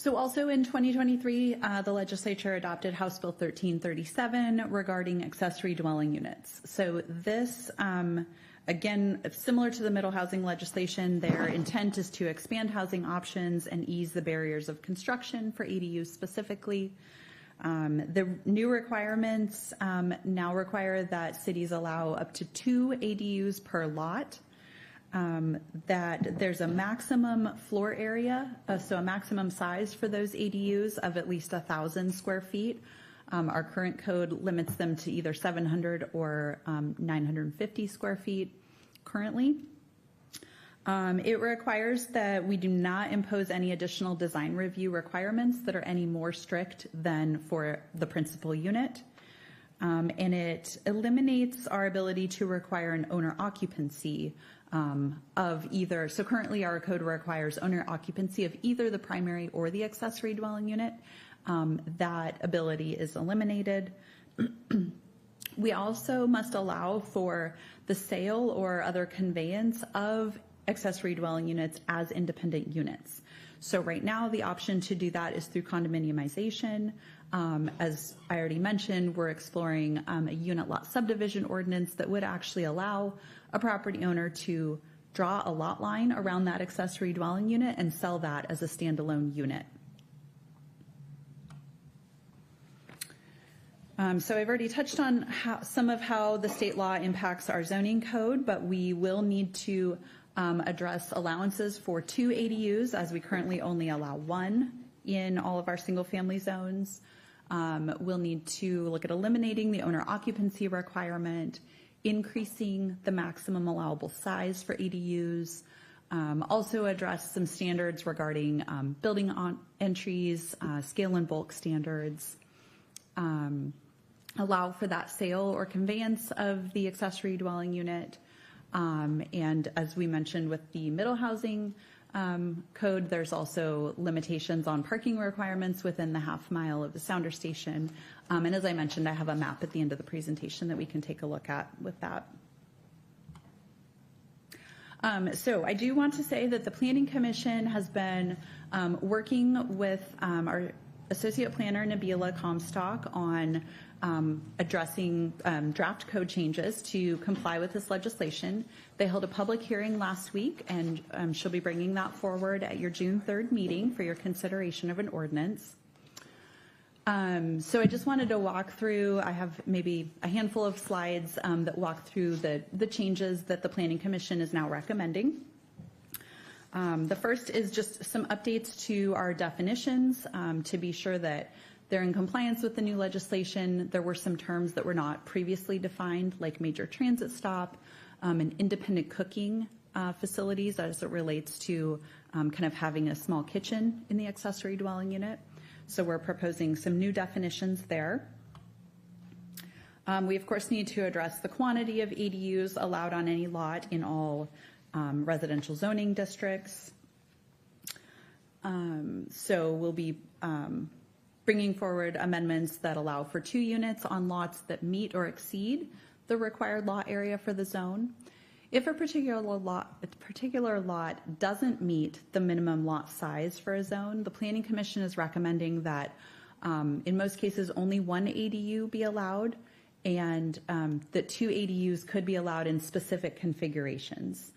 So also in 2023, the legislature adopted House Bill 1337 regarding accessory dwelling units. So this, again, similar to the middle housing legislation, their intent is to expand housing options and ease the barriers of construction for ADUs specifically. The new requirements now require that cities allow up to 2 ADUs per lot. That there's a maximum floor area, so a maximum size for those ADUs of at least 1,000 square feet. Our current code limits them to either 700 or 950 square feet currently. It requires that we do not impose any additional design review requirements that are any more strict than for the principal unit. And it eliminates our ability to require an owner occupancy of either, so currently our code requires owner occupancy of either the primary or the accessory dwelling unit. That ability is eliminated. We also must allow for the sale or other conveyance of accessory dwelling units as independent units. So right now the option to do that is through condominiumization. As I already mentioned, we're exploring a unit lot subdivision ordinance that would actually allow a property owner to draw a lot line around that accessory dwelling unit and sell that as a standalone unit. So I've already touched on some of how the state law impacts our zoning code, but we will need to address allowances for 2 ADUs, as we currently only allow 1 in all of our single-family zones. We'll need to look at eliminating the owner occupancy requirement, increasing the maximum allowable size for ADUs, also address some standards regarding building entries, scale and bulk standards, allow for that sale or conveyance of the accessory dwelling unit. And as we mentioned with the middle housing code, there's also limitations on parking requirements within the half mile of the sounder station. And as I mentioned, I have a map at the end of the presentation that we can take a look at with that. So I do want to say that the Planning Commission has been working with our Associate Planner Nabila Comstock on addressing draft code changes to comply with this legislation. They held a public hearing last week, and she'll be bringing that forward at your June 3rd meeting for your consideration of an ordinance. So I just wanted to walk through, I have maybe a handful of slides that walk through the changes that the Planning Commission is now recommending. The first is just some updates to our definitions to be sure that they're in compliance with the new legislation. There were some terms that were not previously defined, like major transit stop and independent cooking facilities as it relates to kind of having a small kitchen in the accessory dwelling unit. So we're proposing some new definitions there. We, of course, need to address the quantity of ADUs allowed on any lot in all residential zoning districts. So we'll be bringing forward amendments that allow for 2 units on lots that meet or exceed the required lot area for the zone. If a particular lot doesn't meet the minimum lot size for a zone, the Planning Commission is recommending that in most cases only 1 ADU be allowed, and that 2 ADUs could be allowed in specific configurations.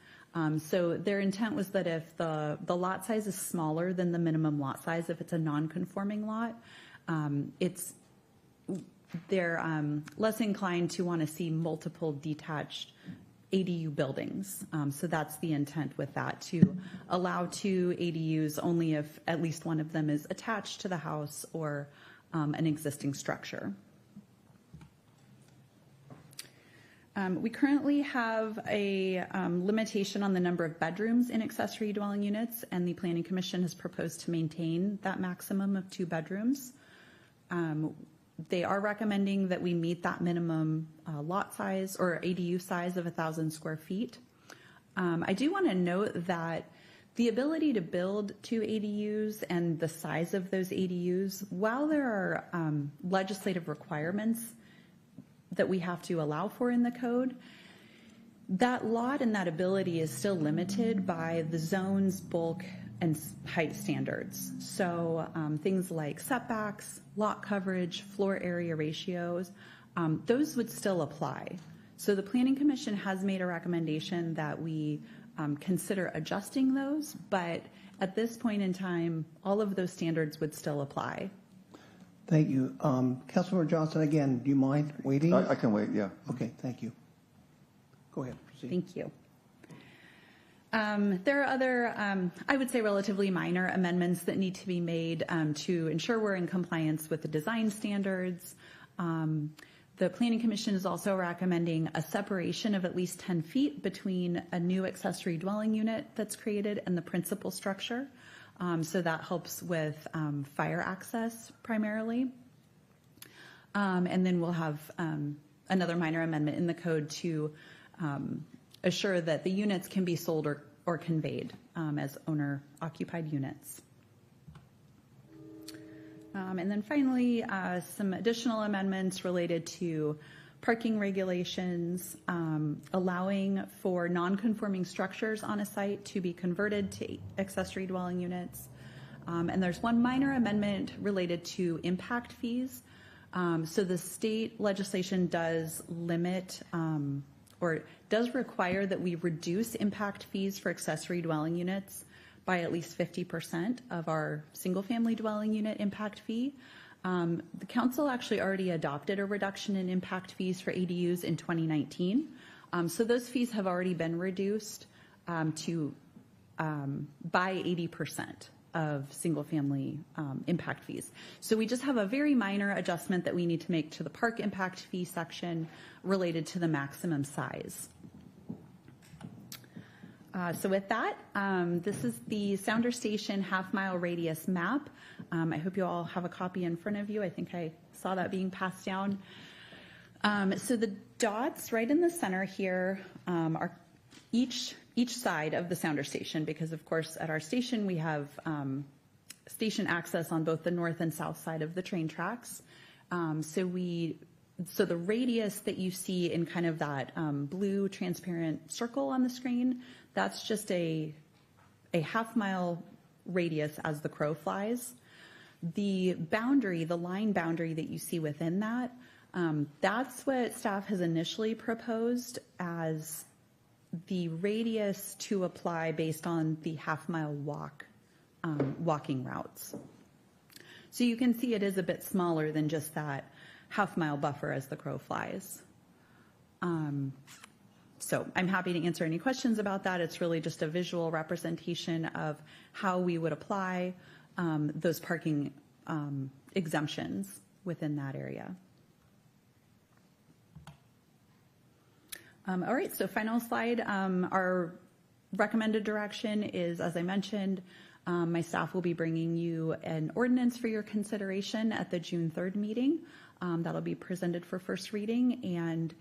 So their intent was that if the lot size is smaller than the minimum lot size, if it's a non-conforming lot, they're less inclined to want to see multiple detached ADU buildings. So that's the intent with that, to allow 2 ADUs only if at least one of them is attached to the house or an existing structure. We currently have a limitation on the number of bedrooms in accessory dwelling units, and the Planning Commission has proposed to maintain that maximum of 2 bedrooms. They are recommending that we meet that minimum lot size or ADU size of 1,000 square feet. I do want to note that the ability to build 2 ADUs and the size of those ADUs, while there are legislative requirements that we have to allow for in the code, that lot and that ability is still limited by the zone's bulk height standards. So things like setbacks, lot coverage, floor area ratios, those would still apply. So the Planning Commission has made a recommendation that we consider adjusting those, but at this point in time, all of those standards would still apply. Thank you. Councilmember Johnson, again, do you mind waiting? I can wait, yeah. Okay, thank you. Go ahead, proceed. Thank you. There are other, I would say, relatively minor amendments that need to be made to ensure we're in compliance with the design standards. The Planning Commission is also recommending a separation of at least 10 feet between a new accessory dwelling unit that's created and the principal structure. So that helps with fire access primarily. And then we'll have another minor amendment in the code to assure that the units can be sold or conveyed as owner-occupied units. And then finally, some additional amendments related to parking regulations, allowing for non-conforming structures on a site to be converted to accessory dwelling units. And there's one minor amendment related to impact fees. So the state legislation does limit or does require that we reduce impact fees for accessory dwelling units by at least 50% of our single-family dwelling unit impact fee. The council actually already adopted a reduction in impact fees for ADUs in 2019. So those fees have already been reduced to by 80% of single-family impact fees. So we just have a very minor adjustment that we need to make to the park impact fee section related to the maximum size. So with that, this is the Sounder Station half-mile radius map. I hope you all have a copy in front of you. I think I saw that being passed down. So the dots right in the center here are each side of the Sounder Station, because of course at our station we have station access on both the north and south side of the train tracks. So the radius that you see in kind of that blue transparent circle on the screen, that's just a half-mile radius as the crow flies. The boundary, the line boundary that you see within that, that's what staff has initially proposed as the radius to apply based on the half-mile walking routes. So you can see it is a bit smaller than just that half-mile buffer as the crow flies. So I'm happy to answer any questions about that. It's really just a visual representation of how we would apply those parking exemptions within that area. All right, so final slide. Our recommended direction is, as I mentioned, my staff will be bringing you an ordinance for your consideration at the June 3rd meeting. That'll be presented for first reading, and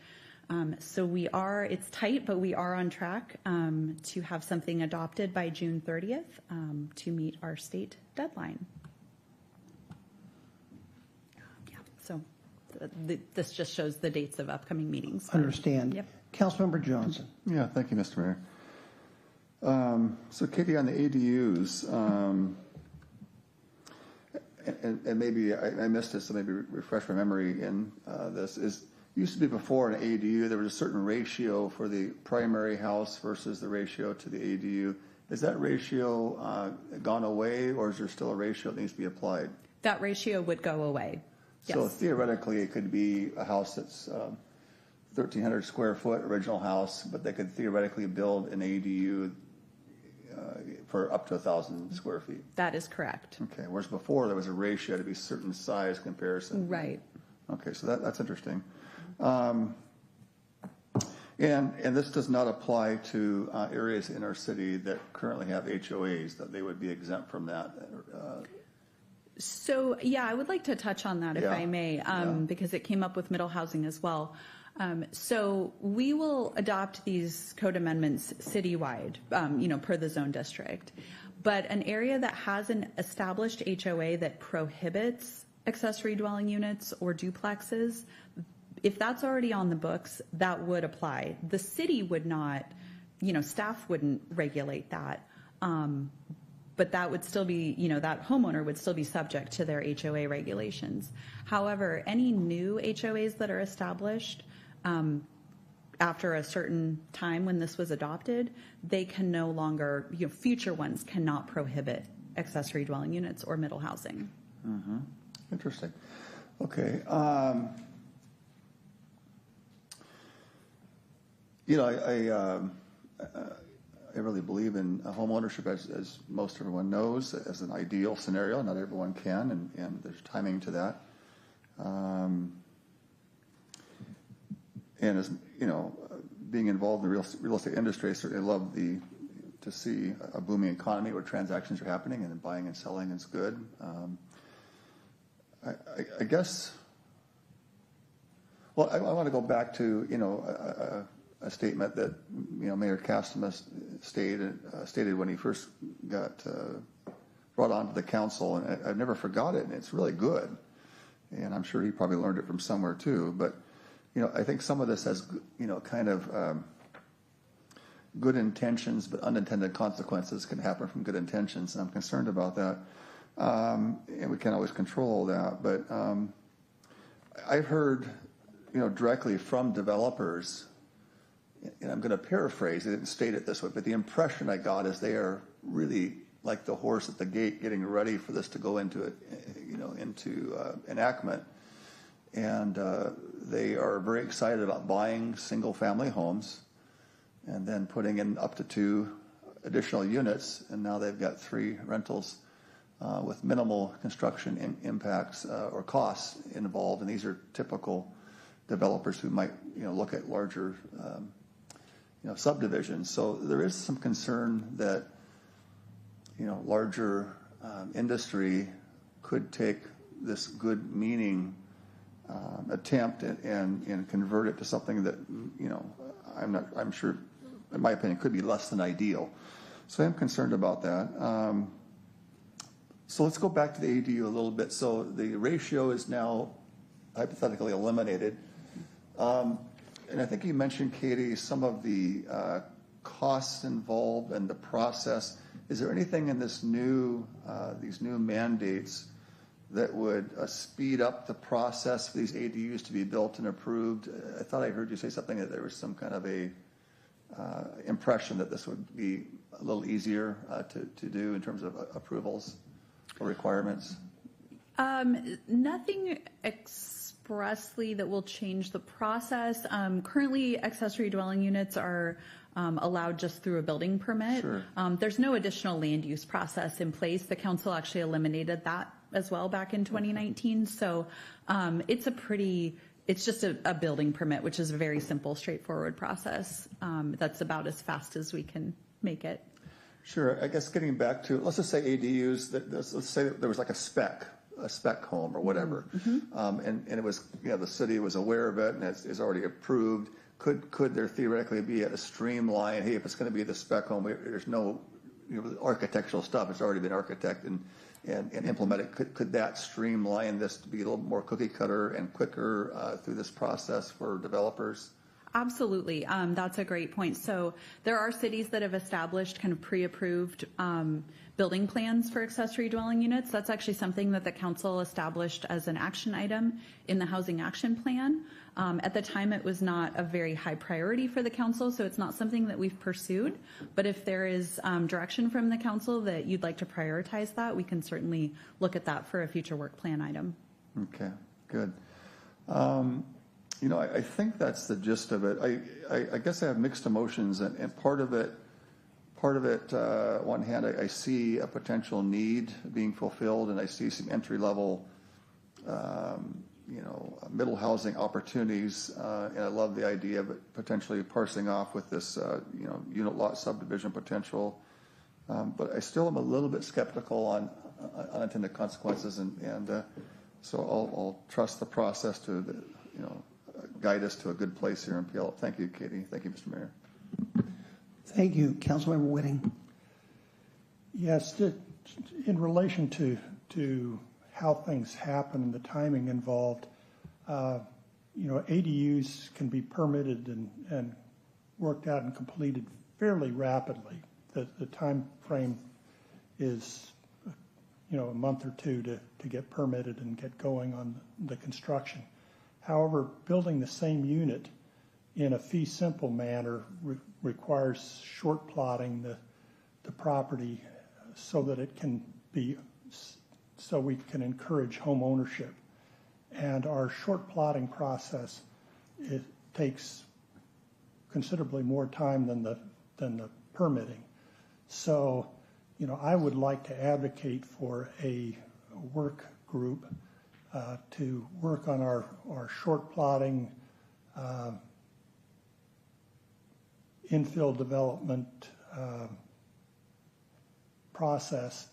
so it's tight, but we are on track to have something adopted by June 30th to meet our state deadline. Yeah, so this just shows the dates of upcoming meetings. Understand. Yep. Councilmember Johnson. Yeah, thank you, Mr. Mayor. So Katie, on the ADUs, and maybe I missed it, so maybe refresh my memory in this, used to be before an ADU, there was a certain ratio for the primary house versus the ratio to the ADU. Is that ratio gone away, or is there still a ratio that needs to be applied? That ratio would go away. So Yes. theoretically, it could be a house that's 1,300 square foot original house, but they could theoretically build an ADU for up to 1,000 square feet. That is correct. Okay, whereas before there was a ratio to be certain size comparison. Right. Okay, so that's interesting. And this does not apply to areas in our city that currently have HOAs, that they would be exempt from that. So, yeah, I would like to touch on that if I may, because it came up with middle housing as well. So we will adopt these code amendments citywide, per the zone district. But an area that has an established HOA that prohibits accessory dwelling units or duplexes, if that's already on the books, that would apply. The city would not, staff wouldn't regulate that. but that would still be, that homeowner would still be subject to their HOA regulations. However, any new HOAs that are established after a certain time when this was adopted, they can no longer, future ones cannot prohibit accessory dwelling units or middle housing. Mm-hmm. Interesting. Okay. I really believe in home ownership, as most everyone knows, as an ideal scenario. Not everyone can, and there's timing to that. And as being involved in the real estate industry, I certainly love to see a booming economy where transactions are happening and buying and selling is good. I guess. Well, I want to go back to a statement that Mayor Castema stated when he first got brought onto the council, and I've never forgot it, and it's really good. And I'm sure he probably learned it from somewhere too. But I think some of this has kind of good intentions, but unintended consequences can happen from good intentions, and I'm concerned about that. And we can't always control that, but I've heard directly from developers. And I'm going to paraphrase, I didn't state it this way, but the impression I got is they are really like the horse at the gate getting ready for this to go into enactment. And they are very excited about buying single-family homes and then putting in up to 2 additional units. And now they've got 3 rentals with minimal construction impacts or costs involved. And these are typical developers who might look at larger subdivisions. So there is some concern that larger industry could take this good meaning attempt and convert it to something that I'm sure, in my opinion, could be less than ideal. So I'm concerned about that. So let's go back to the ADU a little bit. So the ratio is now hypothetically eliminated. And I think you mentioned, Katie, some of the costs involved and the process. Is there anything in this these new mandates that would speed up the process for these ADUs to be built and approved? I thought I heard you say something that there was some kind of a impression that this would be a little easier to do in terms of approvals or requirements. Nothing expressly that will change the process. Currently, accessory dwelling units are allowed just through a building permit. Sure. There's no additional land use process in place. The council actually eliminated that as well back in 2019. So it's just a building permit, which is a very simple, straightforward process. That's about as fast as we can make it. Sure. I guess getting back to, let's just say ADUs, let's say there was like a spec home or whatever. Mm-hmm. And it was, the city was aware of it and is already approved. Could there theoretically be a streamline? Hey, if it's going to be the spec home, there's no architectural stuff. It's already been architected and implemented. Could that streamline this to be a little more cookie cutter and quicker through this process for developers? Absolutely. That's a great point. So there are cities that have established kind of pre-approved building plans for accessory dwelling units. That's actually something that the council established as an action item in the housing action plan. At the time, it was not a very high priority for the council, so it's not something that we've pursued. But if there is direction from the council that you'd like to prioritize that, we can certainly look at that for a future work plan item. Okay, good. I think that's the gist of it. I guess I have mixed emotions, and part of it, on one hand, I see a potential need being fulfilled, and I see some entry-level, middle housing opportunities, and I love the idea of it potentially parsing off with this, unit lot subdivision potential. But I still am a little bit skeptical on unintended consequences, and so I'll trust the process to guide us to a good place here in Puyallup. Thank you, Katie. Thank you, Mr. Mayor. Thank you, Councilmember Whitting. Yes, in relation to how things happen and the timing involved, ADUs can be permitted and worked out and completed fairly rapidly. The time frame is, a month or two to get permitted and get going on the construction. However, building the same unit in a fee simple manner requires short plotting the property so that it can be, so we can encourage home ownership. And our short plotting process, it takes considerably more time than the permitting. So, I would like to advocate for a work group to work on our short plotting, infill development process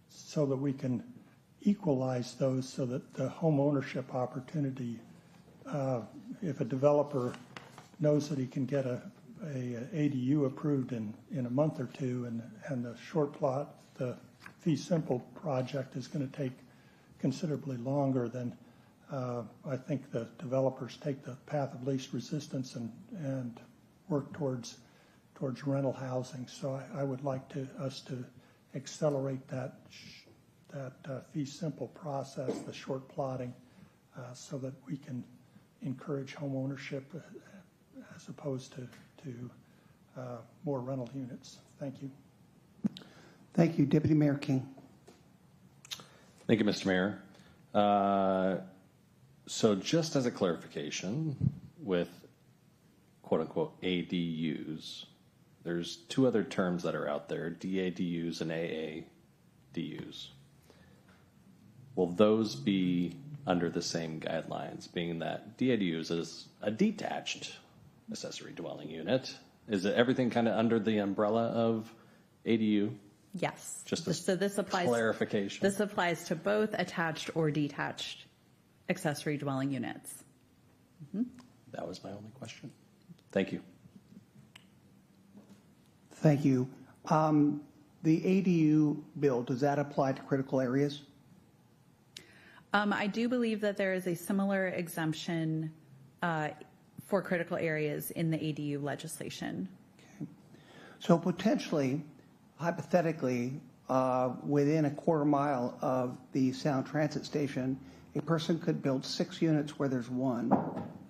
so that we can equalize those so that the home ownership opportunity, if a developer knows that he can get a ADU approved in a month or two and the short plot, the fee simple project is going to take considerably longer, then I think the developers take the path of least resistance and work towards rental housing. So I would like us to accelerate that fee simple process, the short plotting, so that we can encourage home ownership as opposed to more rental units. Thank you. Thank you. Deputy Mayor King. Thank you, Mr. Mayor. So just as a clarification, with quote-unquote ADUs, there's two other terms that are out there, DADUs and AADUs. Will those be under the same guidelines, being that DADUs is a detached accessory dwelling unit? Is it everything kind of under the umbrella of ADU? Yes. Just a so this applies, clarification. This applies to both attached or detached accessory dwelling units. Mm-hmm. That was my only question. Thank you. Thank you. The ADU bill, does that apply to critical areas? I do believe that there is a similar exemption for critical areas in the ADU legislation. Okay. So potentially, hypothetically, within a quarter mile of the Sound Transit Station, a person could build 6 units where there's one,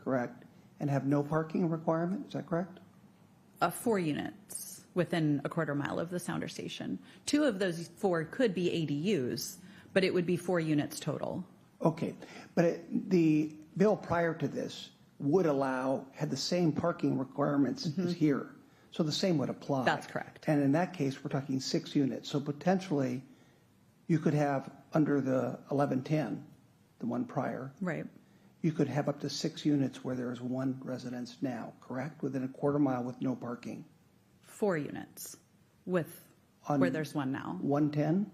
correct, and have no parking requirement. Is that correct? 4 units within a quarter mile of the Sounder Station. 2 of those 4 could be ADUs, but it would be 4 units total. Okay, but the bill prior to this would had the same parking requirements as here. So the same would apply. That's correct. And in that case, we're talking 6 units. So potentially, you could have under the 1110, the one prior. Right. You could have up to 6 units where there's one residence now, correct? Within a quarter mile with no parking. 4 units where there's one now. 110?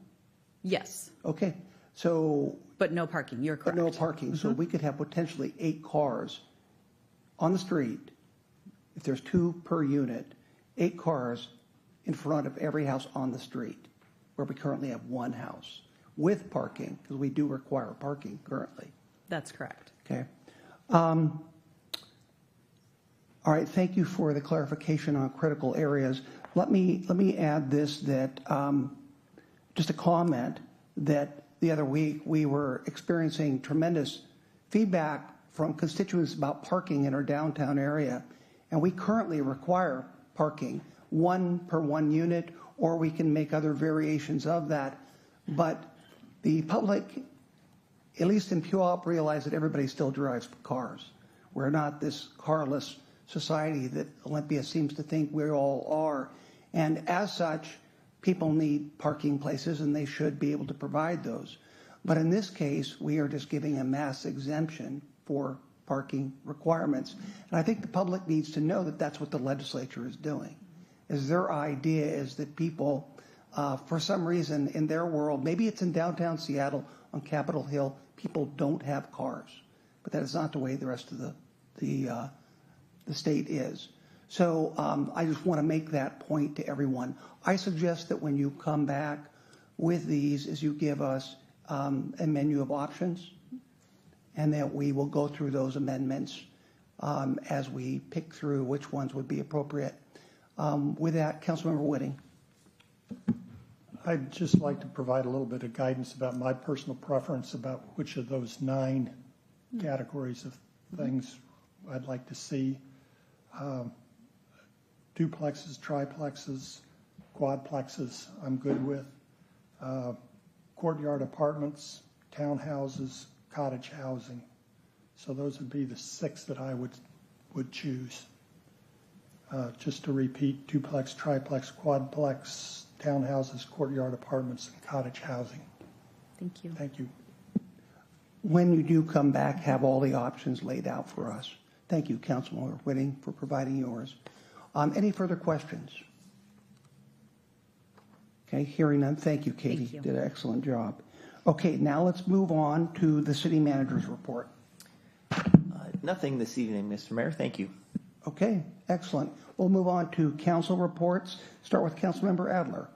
Yes. Okay. So. But no parking. You're correct. But no parking. So we could have potentially 8 cars on the street. If there's 2 per unit, 8 cars in front of every house on the street, where we currently have 1 house with parking, because we do require parking currently. That's correct. Okay. All right. Thank you for the clarification on critical areas. Let me add this, that just a comment that the other week we were experiencing tremendous feedback from constituents about parking in our downtown area, and we currently require parking, 1 per 1 unit, or we can make other variations of that. But the public, at least in Puyallup, realize that everybody still drives cars. We're not this carless society that Olympia seems to think we all are. And as such, people need parking places, and they should be able to provide those. But in this case, we are just giving a mass exemption for parking requirements. And I think the public needs to know that that's what the legislature is doing. Is their idea is that people, for some reason in their world, maybe it's in downtown Seattle on Capitol Hill, people don't have cars. But that is not the way the rest of the state is. So I just want to make that point to everyone. I suggest that when you come back with these, is you give us a menu of options, and that we will go through those amendments as we pick through which ones would be appropriate. With that, Councilmember Whitting. I'd just like to provide a little bit of guidance about my personal preference about which of those 9 categories of things I'd like to see. Duplexes, triplexes, quadplexes, I'm good with. Courtyard apartments, townhouses, cottage housing. So those would be the 6 that I would choose. Just to repeat, duplex, triplex, quadplex, townhouses, courtyard apartments, and cottage housing. Thank you. Thank you. When you do come back, have all the options laid out for us. Thank you, Councilmember Whitting, for providing yours. Any further questions? Okay, hearing none. Thank you, Katie. Thank you. Did an excellent job. Okay, now let's move on to the city manager's report. Nothing this evening, Mr. Mayor. Thank you. Okay, excellent. We'll move on to council reports. Start with Councilmember Adler.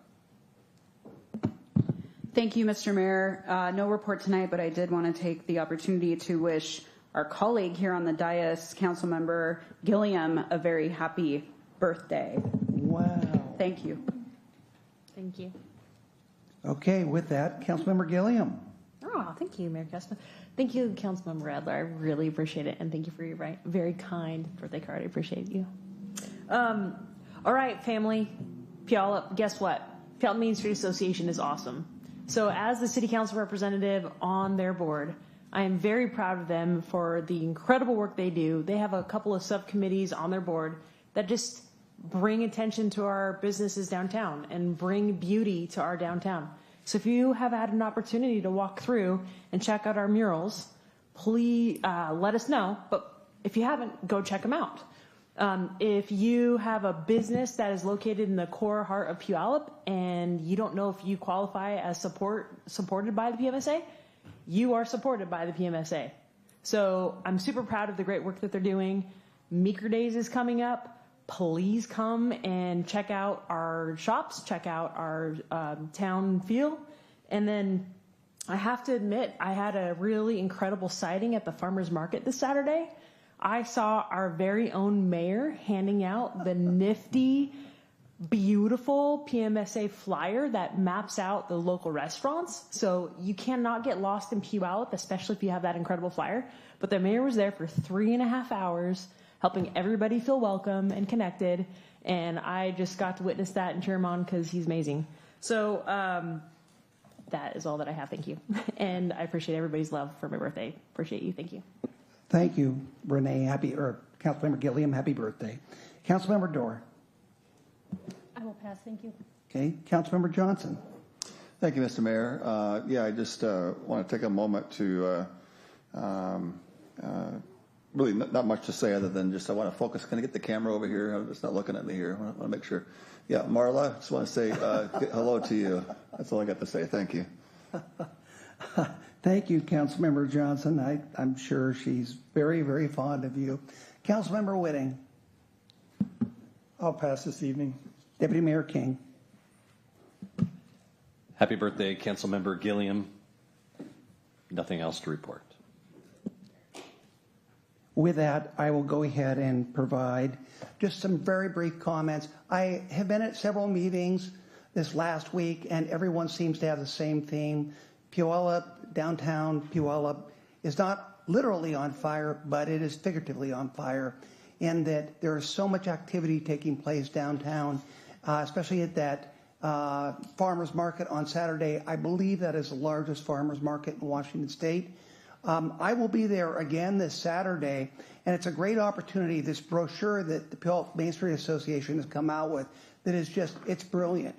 Thank you, Mr. Mayor. No report tonight, but I did want to take the opportunity to wish our colleague here on the dais, Councilmember Gilliam, a very happy birthday. Wow. Thank you. Thank you. Okay, with that, Councilmember Gilliam. Oh, thank you, Mayor Kessler. Thank you, Councilmember Adler. I really appreciate it, and thank you for your very kind birthday card. I appreciate you. All right, family. Puyallup, guess what? Puyallup Main Street Association is awesome. So as the city council representative on their board, I am very proud of them for the incredible work they do. They have a couple of subcommittees on their board that just bring attention to our businesses downtown and bring beauty to our downtown. So if you have had an opportunity to walk through and check out our murals, please let us know. But if you haven't, go check them out. If you have a business that is located in the core heart of Puyallup and you don't know if you qualify as supported by the PMSA, you are supported by the PMSA. So I'm super proud of the great work that they're doing. Meeker Days is coming up. Please come and check out our shops, check out our town feel. And then I have to admit, I had a really incredible sighting at the farmer's market this Saturday. I saw our very own mayor handing out the nifty, beautiful PMSA flyer that maps out the local restaurants. So you cannot get lost in Puyallup, especially if you have that incredible flyer. But the mayor was there for 3.5 hours, helping everybody feel welcome and connected. And I just got to witness that and cheer him on because he's amazing. So that is all that I have. Thank you. And I appreciate everybody's love for my birthday. Appreciate you. Thank you. Thank you, Renee. Councilmember Gilliam, happy birthday. Councilmember Dorr. I will pass. Thank you. Okay, Councilmember Johnson. Thank you, Mr. Mayor. I just want to take a moment to really not much to say other than just I want to focus. Can I get the camera over here? It's not looking at me here. I want to make sure. Yeah, Marla, just want to say hello to you. That's all I got to say. Thank you. Thank you, Councilmember Johnson. I'm sure she's very, very fond of you. Councilmember Whitting. I'll pass this evening. Deputy Mayor King. Happy birthday, Councilmember Gilliam. Nothing else to report. With that, I will go ahead and provide just some very brief comments. I have been at several meetings this last week, and everyone seems to have the same theme. Puyallup, downtown Puyallup, is not literally on fire, but it is figuratively on fire in that there is so much activity taking place downtown, especially at that farmers market on Saturday. I believe that is the largest farmers market in Washington State. I will be there again this Saturday, and it's a great opportunity. This brochure that the Puyallup Main Street Association has come out with that is just, it's brilliant.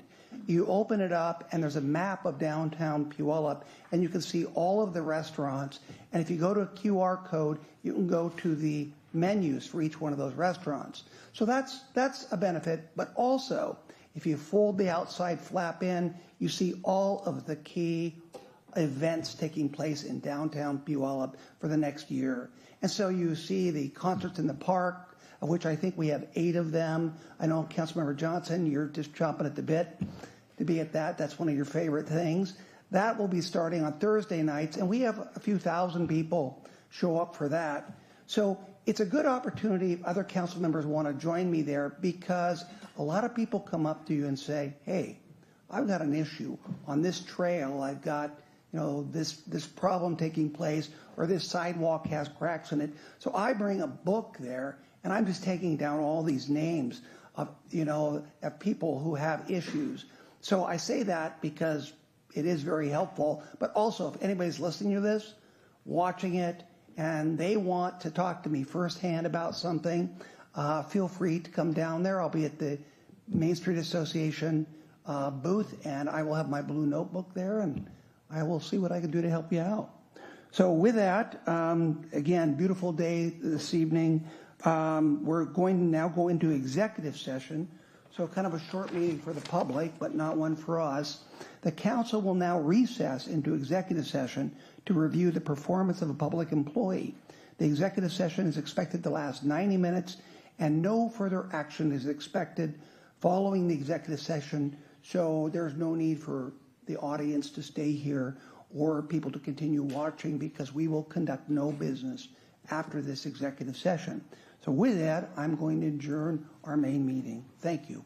You open it up, and there's a map of downtown Puyallup, and you can see all of the restaurants. And if you go to a QR code, you can go to the menus for each one of those restaurants. So that's a benefit. But also, if you fold the outside flap in, you see all of the key events taking place in downtown Puyallup for the next year. And so you see the concerts in the park, of which I think we have 8 of them. I know, Councilmember Johnson, you're just chomping at the bit to be at that. That's one of your favorite things. That will be starting on Thursday nights, and we have a few thousand people show up for that. So it's a good opportunity if other council members want to join me there, because a lot of people come up to you and say, hey, I've got an issue on this trail. I've got, this problem taking place, or this sidewalk has cracks in it. So I bring a book there, and I'm just taking down all these names of, of people who have issues. So I say that because it is very helpful, but also if anybody's listening to this, watching it, and they want to talk to me firsthand about something, feel free to come down there. I'll be at the Main Street Association booth, and I will have my blue notebook there, and I will see what I can do to help you out. So with that, again, beautiful day this evening. We're going to now go into executive session, so kind of a short meeting for the public, but not one for us. The council will now recess into executive session to review the performance of a public employee. The executive session is expected to last 90 minutes, and no further action is expected following the executive session, so there's no need for the audience to stay here or people to continue watching, because we will conduct no business after this executive session. So with that, I'm going to adjourn our main meeting. Thank you.